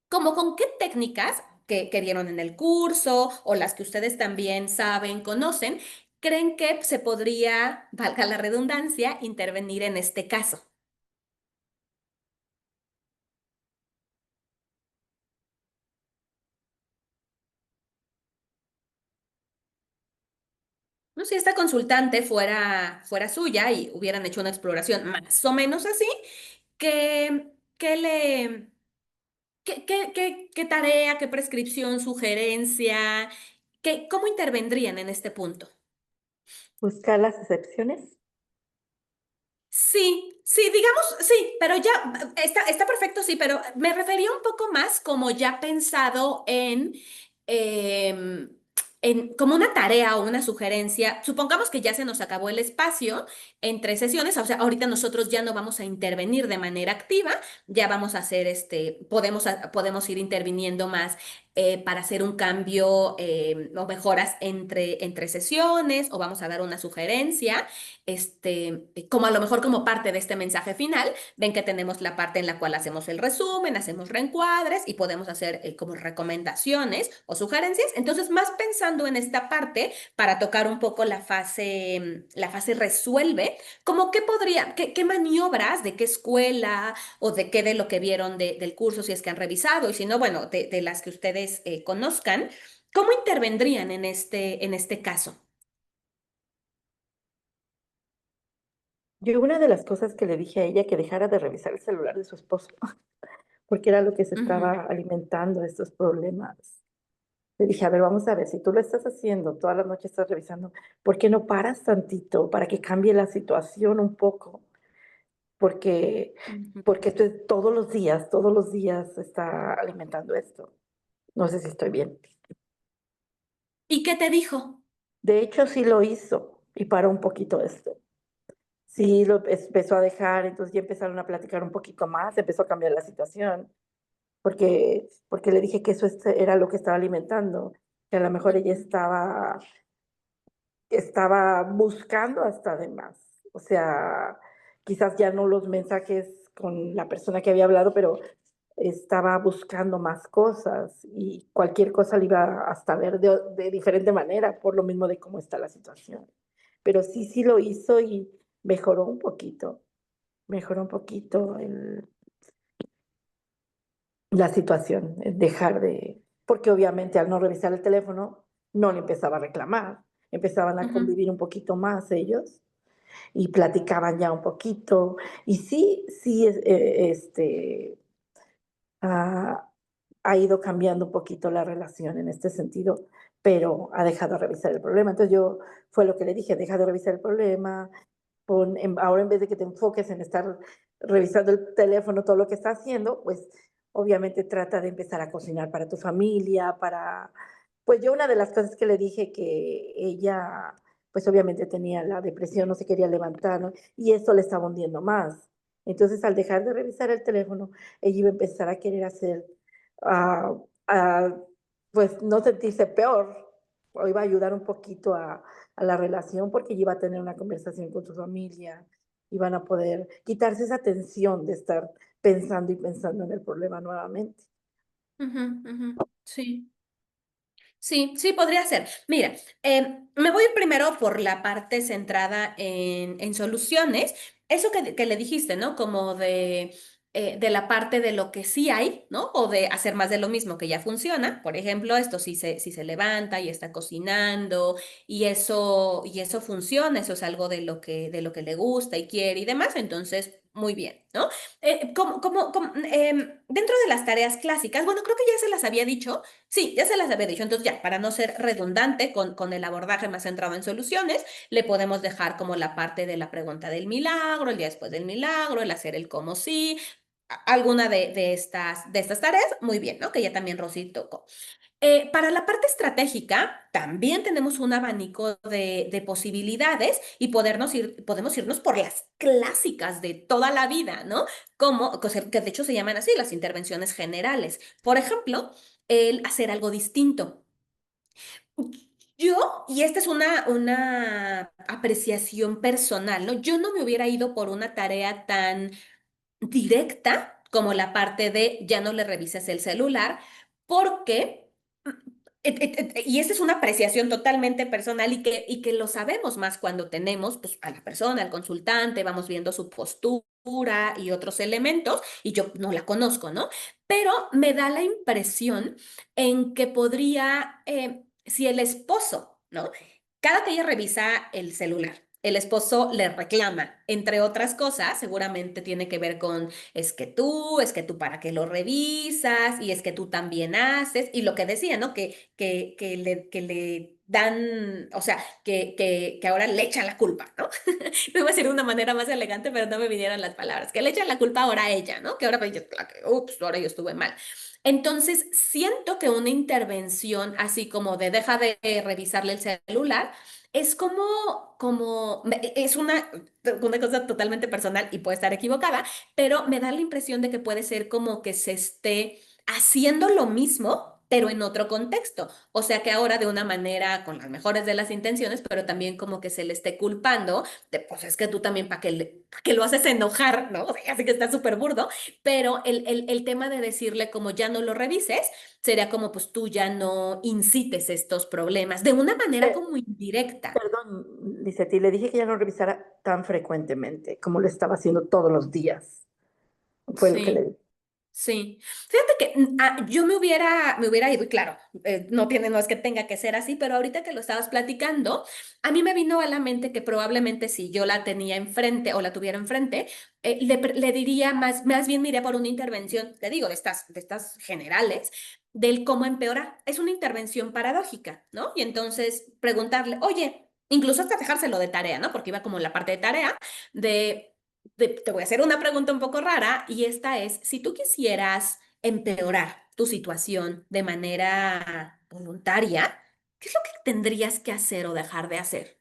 [SPEAKER 2] ¿Cómo con qué técnicas que vieron en el curso o las que ustedes también saben, conocen, creen que se podría, valga la redundancia, intervenir en este caso? No, si esta consultante fuera suya y hubieran hecho una exploración más o menos así, ¿qué, qué le, qué tarea, qué prescripción, sugerencia, cómo intervendrían en este punto?
[SPEAKER 6] Buscar las excepciones.
[SPEAKER 2] Sí, digamos, sí, pero ya está perfecto, sí, pero me refería un poco más como ya pensado em, como una tarea o una sugerencia. Supongamos que ya se nos acabó el espacio entre sesiones, o sea, ahorita nosotros ya no vamos a intervenir de manera activa, ya vamos a hacer podemos ir interviniendo más para hacer un cambio o mejoras entre sesiones, o vamos a dar una sugerencia como a lo mejor como parte de este mensaje final, ven que tenemos la parte en la cual hacemos el resumen, hacemos reencuadres y podemos hacer como recomendaciones o sugerencias. Entonces, más pensando en esta parte para tocar un poco la fase resuelve, como qué maniobras, de qué escuela o de qué de lo que vieron del curso, si es que han revisado, y si no, bueno, de las que ustedes conozcan, ¿cómo intervendrían en este caso?
[SPEAKER 6] Yo una de las cosas que le dije a ella que dejara de revisar el celular de su esposo, porque era lo que se
[SPEAKER 2] Ujú.
[SPEAKER 6] estaba alimentando estos problemas. Le dije, a ver, vamos a ver, si tú lo estás haciendo, todas las noches estás revisando, ¿por qué no paras tantito para que cambie la situación un poco? Porque,
[SPEAKER 2] Ujú.
[SPEAKER 6] porque esto es todos los días se está alimentando esto. No sé si estoy bien.
[SPEAKER 2] ¿Y qué te dijo?
[SPEAKER 6] De hecho, sí lo hizo y paró un poquito esto. Sí lo empezó a dejar, entonces ya empezaron a platicar un poquito más, empezó a cambiar la situación, porque le dije que eso era lo que estaba alimentando, que a lo mejor ella estaba buscando hasta de más. O sea, quizás ya no los mensajes con la persona que había hablado, pero estaba buscando más cosas y cualquier cosa le iba hasta ver de diferente manera, por lo mismo de cómo está la situación. Pero sí lo hizo y mejoró un poquito la situación, porque obviamente al no revisar el teléfono, no le empezaba a reclamar, empezaban a
[SPEAKER 2] Ujú.
[SPEAKER 6] convivir un poquito más ellos y platicaban ya un poquito. Y sí, ha, ha ido cambiando un poquito la relación en este sentido, pero ha dejado de revisar el problema. Entonces fue lo que le dije, deja de revisar el problema, ahora en vez de que te enfoques en estar revisando el teléfono, todo lo que está haciendo, pues obviamente trata de empezar a cocinar para tu familia, pues yo una de las cosas que le dije que ella, pues obviamente tenía la depresión, no se quería levantar, ¿no? Y eso le estaba hundiendo más. Entonces, al dejar de revisar el teléfono, ella iba a empezar a querer hacer a, pues, no sentirse peor, o iba a ayudar un poquito a la relación porque iba a tener una conversación con su familia, iban a poder quitarse esa tensión de estar pensando y pensando en el problema nuevamente.
[SPEAKER 2] Ujú, ujú. Sí. Sí, sí, podría ser. Mira, me voy primero por la parte centrada en soluciones. Eso que le dijiste, ¿no? Como de la parte de lo que sí hay, ¿no? O de hacer más de lo mismo que ya funciona. Por ejemplo, esto si se levanta y está cocinando y eso funciona, eso es algo de lo que le gusta y quiere y demás, entonces, muy bien, ¿no? Dentro de las tareas clásicas, bueno, creo que ya se las había dicho. Sí, ya se las había dicho. Entonces, ya, para no ser redundante con el abordaje más centrado en soluciones, le podemos dejar como la parte de la pregunta del milagro, el día después del milagro, el hacer el cómo sí, alguna de estas tareas, muy bien, ¿no? Que ya también Rosy tocó. Para la parte estratégica, también tenemos un abanico de posibilidades y podemos irnos por las clásicas de toda la vida, ¿no? Como, que de hecho se llaman así, las intervenciones generales. Por ejemplo, el hacer algo distinto. Y esta es una apreciación personal, ¿no? Yo no me hubiera ido por una tarea tan directa como la parte de ya no le revises el celular, porque, y esta es una apreciación totalmente personal y que lo sabemos más cuando tenemos pues, a la persona, al consultante, vamos viendo su postura y otros elementos, y yo no la conozco, ¿no? Pero me da la impresión en que podría, si el esposo, ¿no? Cada que ella revisa el celular, el esposo le reclama, entre otras cosas, seguramente tiene que ver con es que tú para qué lo revisas y es que tú también haces y lo que decía, ¿no? Que le dan, o sea, que ahora le echan la culpa, ¿no? Lo iba a decir de una manera más elegante, pero no me vinieron las palabras, que le echan la culpa ahora a ella, ¿no? Que ahora, pues, ups, ahora yo estuve mal. Entonces, siento que una intervención así como de deja de revisarle el celular, es es una cosa totalmente personal y puede estar equivocada, pero me da la impresión de que puede ser como que se esté haciendo lo mismo, pero en otro contexto. O sea que ahora de una manera con las mejores de las intenciones, pero también como que se le esté culpando de, pues es que tú también pa' que lo haces enojar, ¿no? O sea, así que está súper burdo, pero el tema de decirle como ya no lo revises, sería como pues tú ya no incites estos problemas de una manera
[SPEAKER 6] Eh,
[SPEAKER 2] como indirecta.
[SPEAKER 6] Perdón, Lizeth, le dije que ya no revisara tan frecuentemente como lo estaba haciendo todos los días. Fue lo que le
[SPEAKER 2] Sí.
[SPEAKER 6] dije.
[SPEAKER 2] Sí, fíjate que yo me hubiera ido, y claro, no es que tenga que ser así, pero ahorita que lo estabas platicando, a mí me vino a la mente que probablemente si yo la tenía enfrente o la tuviera enfrente, le diría más bien me iría por una intervención, te digo, de estas generales, del cómo empeorar. Es una intervención paradójica, ¿no? Y entonces preguntarle, oye, incluso hasta dejárselo de tarea, ¿no? Porque iba como en la parte de tarea de te voy a hacer una pregunta un poco rara y esta es, si tú quisieras empeorar tu situación de manera voluntaria, ¿qué es lo que tendrías que hacer o dejar de hacer?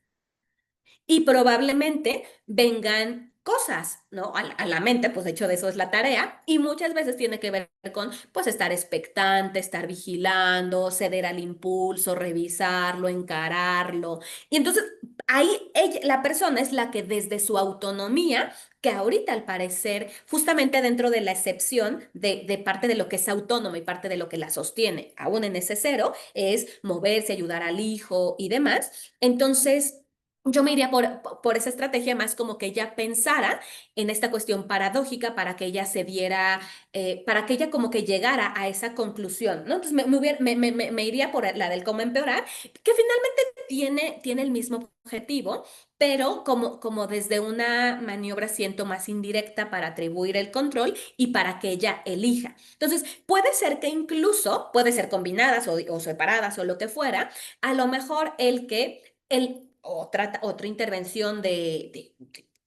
[SPEAKER 2] Y probablemente vengan cosas, ¿no? A la mente, pues de hecho de eso es la tarea, y muchas veces tiene que ver con, pues, estar expectante, estar vigilando, ceder al impulso, revisarlo, encararlo. Y entonces ahí la persona es la que desde su autonomía, que ahorita al parecer, justamente dentro de la excepción de parte de lo que es autónoma y parte de lo que la sostiene, aún en ese cero, es moverse, ayudar al hijo y demás. Entonces yo me iría por esa estrategia más como que ella pensara en esta cuestión paradójica para que ella se diera, para que ella como que llegara a esa conclusión, ¿no? Entonces me iría por la del cómo empeorar, que finalmente tiene el mismo objetivo, pero como desde una maniobra siento más indirecta para atribuir el control y para que ella elija. Entonces, puede ser que incluso, puede ser combinadas o separadas o lo que fuera, a lo mejor otra intervención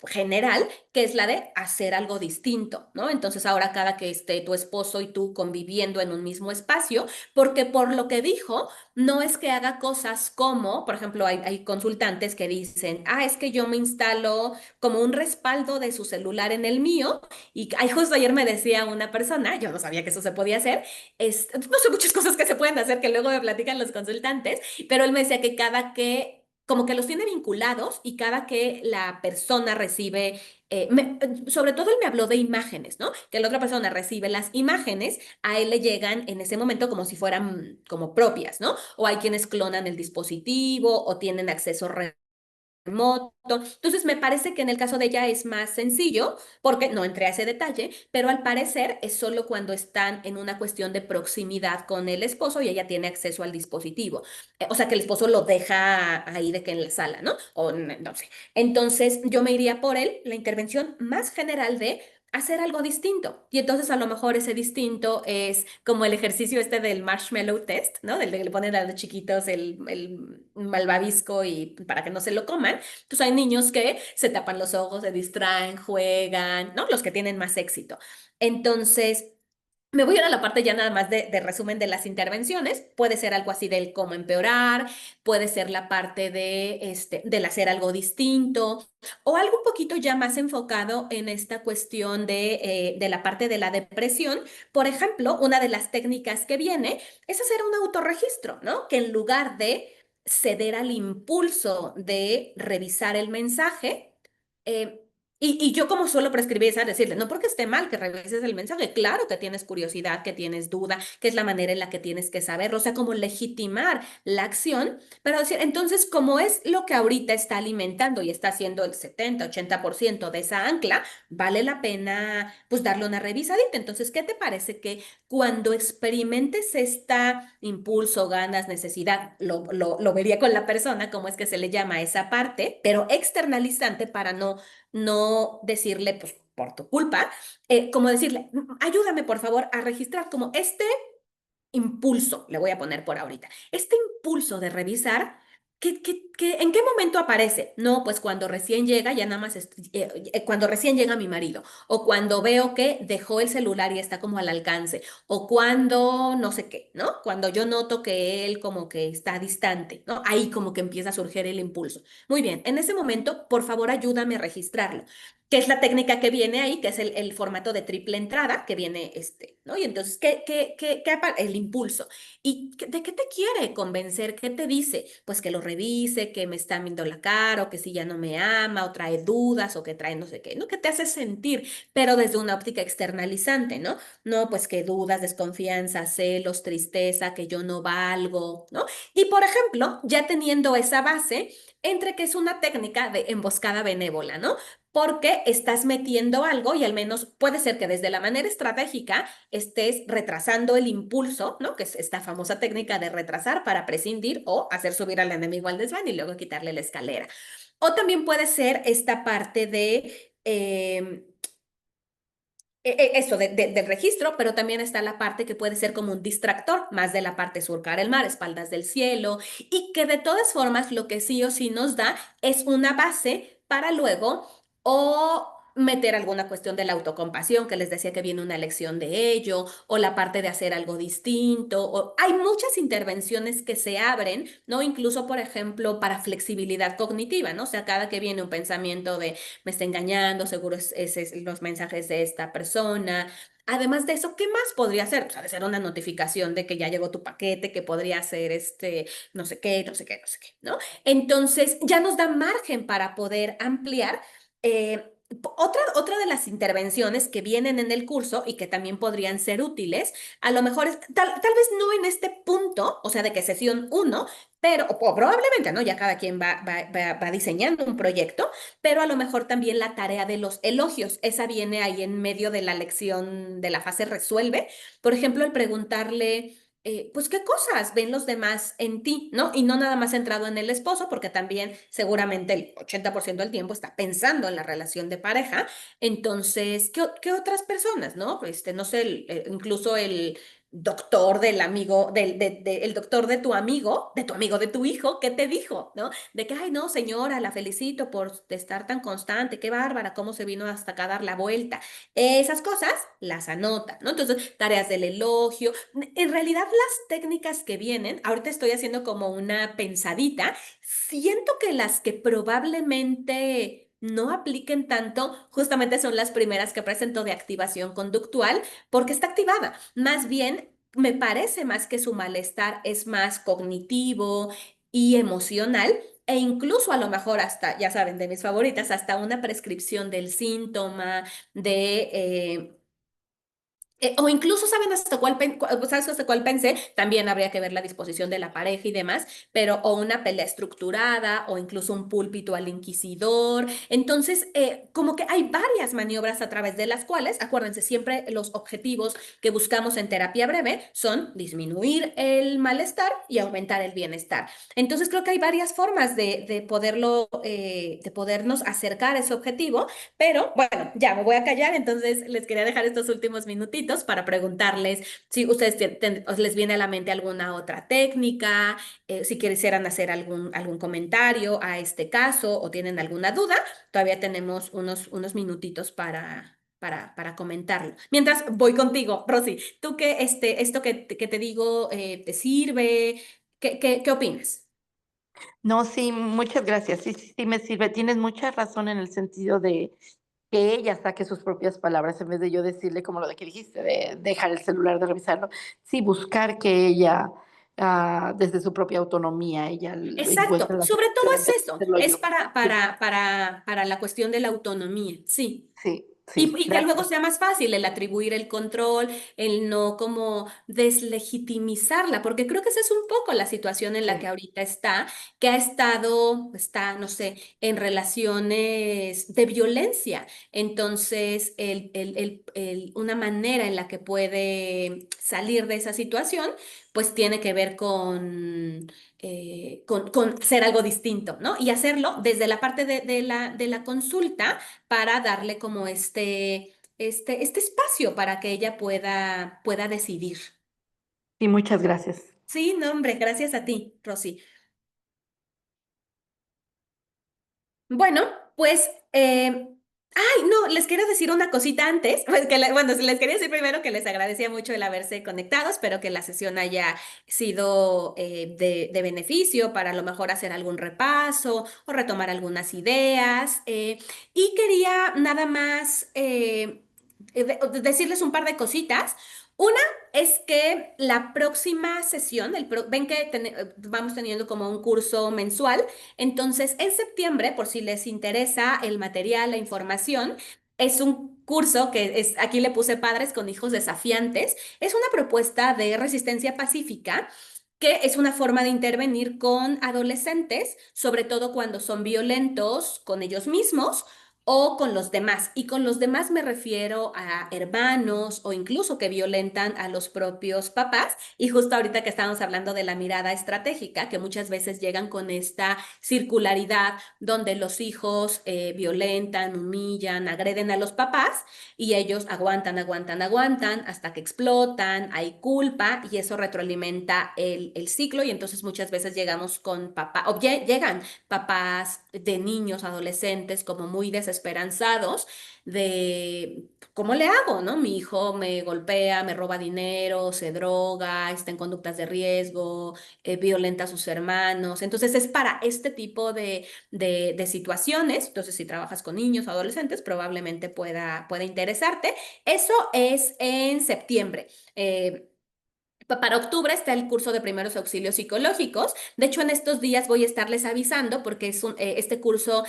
[SPEAKER 2] general, que es la de hacer algo distinto, ¿no? Entonces ahora cada que esté tu esposo y tú conviviendo en un mismo espacio, porque por lo que dijo, no es que haga cosas como, por ejemplo, hay consultantes que dicen, es que yo me instalo como un respaldo de su celular en el mío, y justo ayer me decía una persona, yo no sabía que eso se podía hacer, no sé muchas cosas que se pueden hacer que luego me platican los consultantes, pero él me decía que cada que como que los tiene vinculados y cada que la persona recibe, sobre todo él me habló de imágenes, ¿no? Que la otra persona recibe las imágenes, a él le llegan en ese momento como si fueran como propias, ¿no? O hay quienes clonan el dispositivo o tienen acceso remoto. Entonces, me parece que en el caso de ella es más sencillo, porque no entré a ese detalle, pero al parecer es solo cuando están en una cuestión de proximidad con el esposo y ella tiene acceso al dispositivo. O sea, que el esposo lo deja ahí de que en la sala, ¿no? O no sé. Entonces, yo me iría por él, la intervención más general de hacer algo distinto. Y entonces a lo mejor ese distinto es como el ejercicio este del marshmallow test, ¿no? Del que le ponen a los chiquitos el malvavisco y para que no se lo coman. Entonces hay niños que se tapan los ojos, se distraen, juegan, ¿no? Los que tienen más éxito. Entonces, me voy a ir a la parte ya nada más de resumen de las intervenciones. Puede ser algo así del cómo empeorar, puede ser la parte del hacer algo distinto o algo un poquito ya más enfocado en esta cuestión de la parte de la depresión. Por ejemplo, una de las técnicas que viene es hacer un autorregistro, ¿no? Que en lugar de ceder al impulso de revisar el mensaje, eh, y yo como suelo prescribir es a decirle, no porque esté mal que revises el mensaje, claro que tienes curiosidad, que tienes duda, que es la manera en la que tienes que saberlo, o sea, como legitimar la acción, pero decir, entonces, como es lo que ahorita está alimentando y está haciendo el 70-80% de esa ancla, vale la pena pues darle una revisadita. Entonces, ¿qué te parece que cuando experimentes esta impulso, ganas, necesidad, lo vería con la persona, cómo es que se le llama esa parte, pero externalizante para no decirle, pues, por tu culpa, como decirle, ayúdame por favor a registrar como este impulso, le voy a poner por ahorita, este impulso de revisar, ¿en qué momento aparece? No, pues cuando recién llega, ya nada más, cuando recién llega mi marido, o cuando veo que dejó el celular y está como al alcance, o cuando no sé qué, ¿no? Cuando yo noto que él como que está distante, ¿no? Ahí como que empieza a surgir el impulso. Muy bien, en ese momento, por favor, ayúdame a registrarlo, que es la técnica que viene ahí, que es el formato de triple entrada, que viene ¿no? Y entonces, el impulso. ¿Y de qué te quiere convencer? ¿Qué te dice? Pues que lo revise, que me está viendo la cara, o que si ya no me ama, o trae dudas, o que trae no sé qué, ¿no? Que te hace sentir, pero desde una óptica externalizante, ¿no? No, pues que dudas, desconfianza, celos, tristeza, que yo no valgo, ¿no? Y por ejemplo, ya teniendo esa base, entre que es una técnica de emboscada benévola, ¿no? Porque estás metiendo algo y al menos puede ser que desde la manera estratégica estés retrasando el impulso, ¿no? Que es esta famosa técnica de retrasar para prescindir o hacer subir al enemigo al desván y luego quitarle la escalera. O también puede ser esta parte de eso del registro, pero también está la parte que puede ser como un distractor, más de la parte surcar el mar, espaldas del cielo, y que de todas formas lo que sí o sí nos da es una base para luego o meter alguna cuestión de la autocompasión, que les decía que viene una lección de ello, o la parte de hacer algo distinto, o hay muchas intervenciones que se abren, ¿no? Incluso, por ejemplo, para flexibilidad cognitiva, ¿no? O sea, cada que viene un pensamiento de me está engañando, seguro es los mensajes de esta persona. Además de eso, ¿qué más podría ser? O sea, de ser una notificación de que ya llegó tu paquete, que podría ser no sé qué, no sé qué, no sé qué, ¿no? Entonces, ya nos da margen para poder ampliar. Otra de las intervenciones que vienen en el curso y que también podrían ser útiles, a lo mejor tal vez no en este punto, o sea, de que sesión 1, pero, o probablemente, ¿no? Ya cada quien va diseñando un proyecto, pero a lo mejor también la tarea de los elogios, esa viene ahí en medio de la lección de la fase resuelve. Por ejemplo, el preguntarle, pues, ¿qué cosas ven los demás en ti, ¿no? Y no nada más centrado en el esposo, porque también seguramente el 80% del tiempo está pensando en la relación de pareja. Entonces, ¿qué otras personas, ¿no? No sé, incluso doctor del amigo, el doctor de tu amigo, de tu hijo, ¿qué te dijo? ¿No? De que, ay, no, señora, la felicito por estar tan constante, qué bárbara, cómo se vino hasta acá a dar la vuelta. Esas cosas las anota, ¿no? Entonces, tareas del elogio. En realidad, las técnicas que vienen, ahorita estoy haciendo como una pensadita, siento que las que probablemente no apliquen tanto, justamente son las primeras que presento de activación conductual, porque está activada. Más bien, me parece más que su malestar es más cognitivo y emocional, e incluso a lo mejor hasta, ya saben, de mis favoritas, hasta una prescripción del síntoma, de... o incluso saben hasta ¿sabes hasta cuál pensé? También habría que ver la disposición de la pareja y demás, pero o una pelea estructurada o incluso un púlpito al inquisidor. Entonces, como que hay varias maniobras a través de las cuales, acuérdense, siempre los objetivos que buscamos en terapia breve son disminuir el malestar y aumentar el bienestar. Entonces, creo que hay varias formas de podernos acercar a ese objetivo, pero bueno, ya me voy a callar, entonces les quería dejar estos últimos minutitos para preguntarles si ustedes os les viene a la mente alguna otra técnica, si quisieran hacer algún comentario a este caso o tienen alguna duda, todavía tenemos unos minutitos para comentarlo. Mientras voy contigo, Rosy, ¿tú qué, esto que te digo te sirve? ¿Qué opinas?
[SPEAKER 6] No, sí, muchas gracias. Sí, sí, sí me sirve. Tienes mucha razón en el sentido de que ella saque sus propias palabras en vez de yo decirle como lo de que dijiste, de dejar el celular, de revisarlo. Sí, buscar que ella, desde su propia autonomía, ella
[SPEAKER 2] Exacto,
[SPEAKER 6] encuentre la
[SPEAKER 2] sobre todo
[SPEAKER 6] solución en
[SPEAKER 2] es
[SPEAKER 6] vez de
[SPEAKER 2] eso,
[SPEAKER 6] hacerlo
[SPEAKER 2] es
[SPEAKER 6] yo. Sí,
[SPEAKER 2] para la cuestión de la autonomía, sí.
[SPEAKER 6] sí, sí,
[SPEAKER 2] Y que luego
[SPEAKER 6] gracias.
[SPEAKER 2] sea más fácil el atribuir el control, el no como deslegitimizarla, porque creo que esa es un poco la situación en la que
[SPEAKER 6] Sí,
[SPEAKER 2] ahorita está, que está, no sé, en relaciones de violencia. Entonces, una manera en la que puede salir de esa situación, pues tiene que ver con hacer algo distinto, ¿no? Y hacerlo desde la parte de la consulta para darle como este espacio para que ella pueda decidir.
[SPEAKER 6] sí, muchas gracias.
[SPEAKER 2] Sí, no, hombre, gracias a ti, Rosy. Bueno, pues, ay, no, les quiero decir una cosita antes. Pues bueno, les quería decir primero que les agradecía mucho el haberse conectado. Espero que la sesión haya sido de beneficio para a lo mejor hacer algún repaso o retomar algunas ideas. Y quería nada más decirles un par de cositas. Una es que la próxima sesión, ven que vamos teniendo como un curso mensual. Entonces, en septiembre, por si les interesa el material, la información, es un curso que es, aquí le puse Padres con Hijos Desafiantes. Es una propuesta de resistencia pacífica que es una forma de intervenir con adolescentes, sobre todo cuando son violentos con ellos mismos o con los demás. Y con los demás me refiero a hermanos o incluso que violentan a los propios papás. Y justo ahorita que estábamos hablando de la mirada estratégica, que muchas veces llegan con esta circularidad donde los hijos violentan, humillan, agreden a los papás y ellos aguantan, aguantan, aguantan hasta que explotan, hay culpa y eso retroalimenta el ciclo y entonces muchas veces llegamos con papá, o llegan papás de niños, adolescentes como muy desesperanzados de ¿cómo le hago, no? Mi hijo me golpea, me roba dinero, se droga, está en conductas de riesgo, violenta a sus hermanos. Entonces es para este tipo de situaciones. Entonces, si trabajas con niños o adolescentes, probablemente pueda interesarte. Eso es en septiembre. Para octubre está el curso de primeros auxilios psicológicos. De hecho, en estos días voy a estarles avisando porque este curso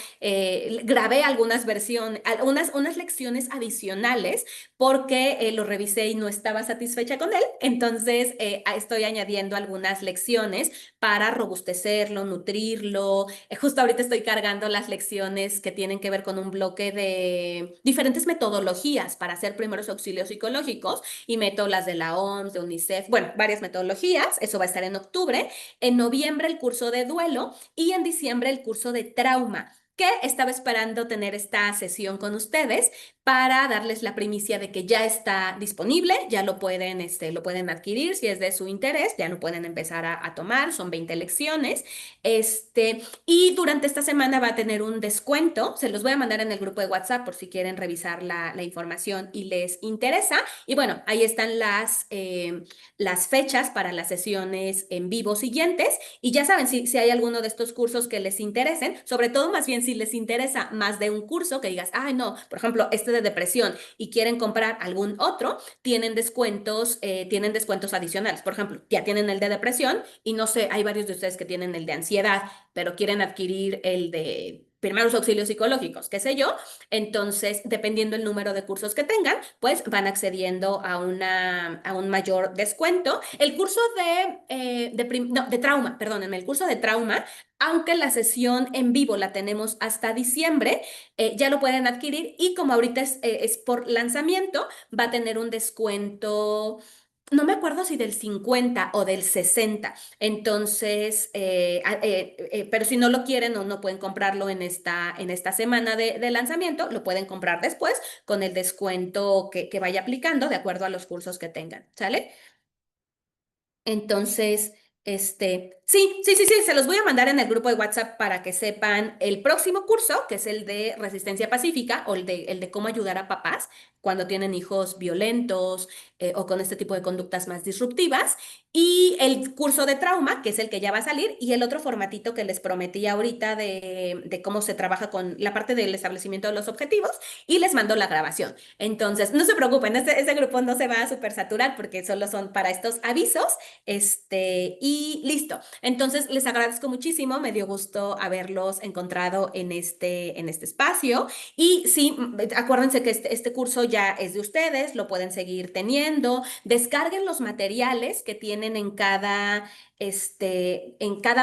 [SPEAKER 2] grabé algunas versiones, unas lecciones adicionales porque lo revisé y no estaba satisfecha con él. Entonces, estoy añadiendo algunas lecciones para robustecerlo, nutrirlo. Justo ahorita estoy cargando las lecciones que tienen que ver con un bloque de diferentes metodologías para hacer primeros auxilios psicológicos y meto las de la OMS, de UNICEF, bueno, varias metodologías, eso va a estar en octubre, en noviembre el curso de duelo y en diciembre el curso de trauma. que estaba esperando tener esta sesión con ustedes para darles la primicia de que ya está disponible, ya lo pueden adquirir si es de su interés, ya lo pueden empezar a tomar, son 20 lecciones. Y durante esta semana va a tener un descuento, se los voy a mandar en el grupo de WhatsApp por si quieren revisar la información y les interesa. Y bueno, ahí están las fechas para las sesiones en vivo siguientes. Y ya saben, si hay alguno de estos cursos que les interesen, sobre todo más bien si les interesa más de un curso, que digas, ay no, por ejemplo, este de depresión y quieren comprar algún otro, tienen descuentos adicionales. Por ejemplo, ya tienen el de depresión y no sé, hay varios de ustedes que tienen el de ansiedad, pero quieren adquirir el de primeros auxilios psicológicos, qué sé yo. Entonces, dependiendo el número de cursos que tengan, pues van accediendo a un mayor descuento. El curso de trauma, perdónenme, el curso de trauma, aunque la sesión en vivo la tenemos hasta diciembre, ya lo pueden adquirir y como ahorita es por lanzamiento, va a tener un descuento. No me acuerdo si del 50 o del 60. Entonces, pero si no lo quieren o no pueden comprarlo en esta semana de lanzamiento, lo pueden comprar después con el descuento que vaya aplicando de acuerdo a los cursos que tengan, ¿sale? Entonces, sí, se los voy a mandar en el grupo de WhatsApp para que sepan el próximo curso, que es el de resistencia pacífica o el de cómo ayudar a papás cuando tienen hijos violentos o con este tipo de conductas más disruptivas, y el curso de trauma, que es el que ya va a salir, y el otro formatito que les prometí ahorita de cómo se trabaja con la parte del establecimiento de los objetivos, y les mando la grabación. Entonces, no se preocupen, este grupo no se va a super saturar porque solo son para estos avisos. Y listo. Entonces, les agradezco muchísimo, me dio gusto haberlos encontrado en este espacio. Y sí, acuérdense que este curso ya es de ustedes, lo pueden seguir teniendo. Descarguen los materiales que tienen en cada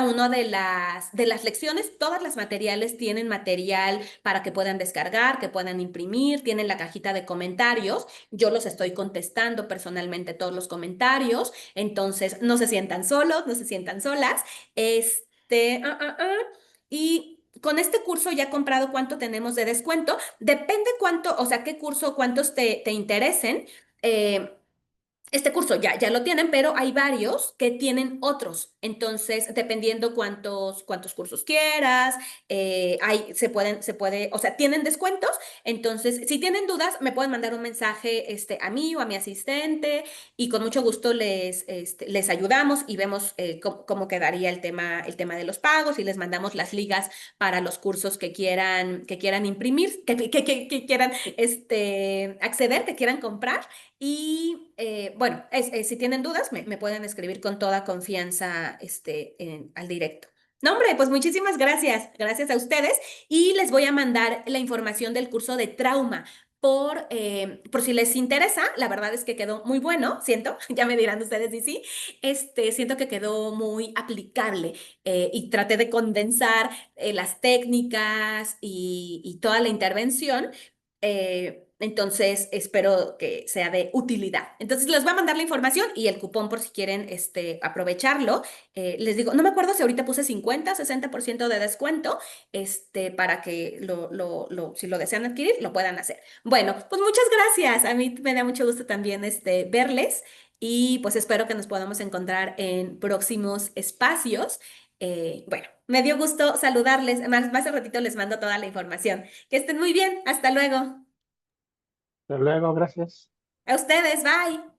[SPEAKER 2] una de las lecciones. Todas las materiales tienen material para que puedan descargar, que puedan imprimir, tienen la cajita de comentarios. Yo los estoy contestando personalmente todos los comentarios. Entonces, no se sientan solos, no se sientan solas. Y con este curso ya comprado, ¿cuánto tenemos de descuento? Depende cuánto, o sea, qué curso, cuántos te interesen. Eh, este curso ya lo tienen, pero hay varios que tienen otros. Entonces, dependiendo cuántos cursos quieras, o sea, tienen descuentos. Entonces, si tienen dudas, me pueden mandar un mensaje a mí o a mi asistente y con mucho gusto les ayudamos y vemos cómo quedaría el tema de los pagos y les mandamos las ligas para los cursos que quieran imprimir, que quieran acceder, que quieran comprar. Y bueno, si tienen dudas, me pueden escribir con toda confianza al directo. No, hombre, pues muchísimas gracias. Gracias a ustedes. Y les voy a mandar la información del curso de trauma. Por si les interesa, la verdad es que quedó muy bueno, siento, ya me dirán ustedes si sí, siento que quedó muy aplicable y traté de condensar las técnicas y toda la intervención. Entonces, espero que sea de utilidad. Entonces, les voy a mandar la información y el cupón por si quieren aprovecharlo. Les digo, no me acuerdo si ahorita puse 50, 60% de descuento, para que si lo desean adquirir, lo puedan hacer. Bueno, pues muchas gracias. A mí me da mucho gusto también verles y pues espero que nos podamos encontrar en próximos espacios. Bueno, me dio gusto saludarles. Más al ratito les mando toda la información. Que estén muy bien. Hasta luego.
[SPEAKER 5] Hasta luego, gracias.
[SPEAKER 2] A ustedes, bye.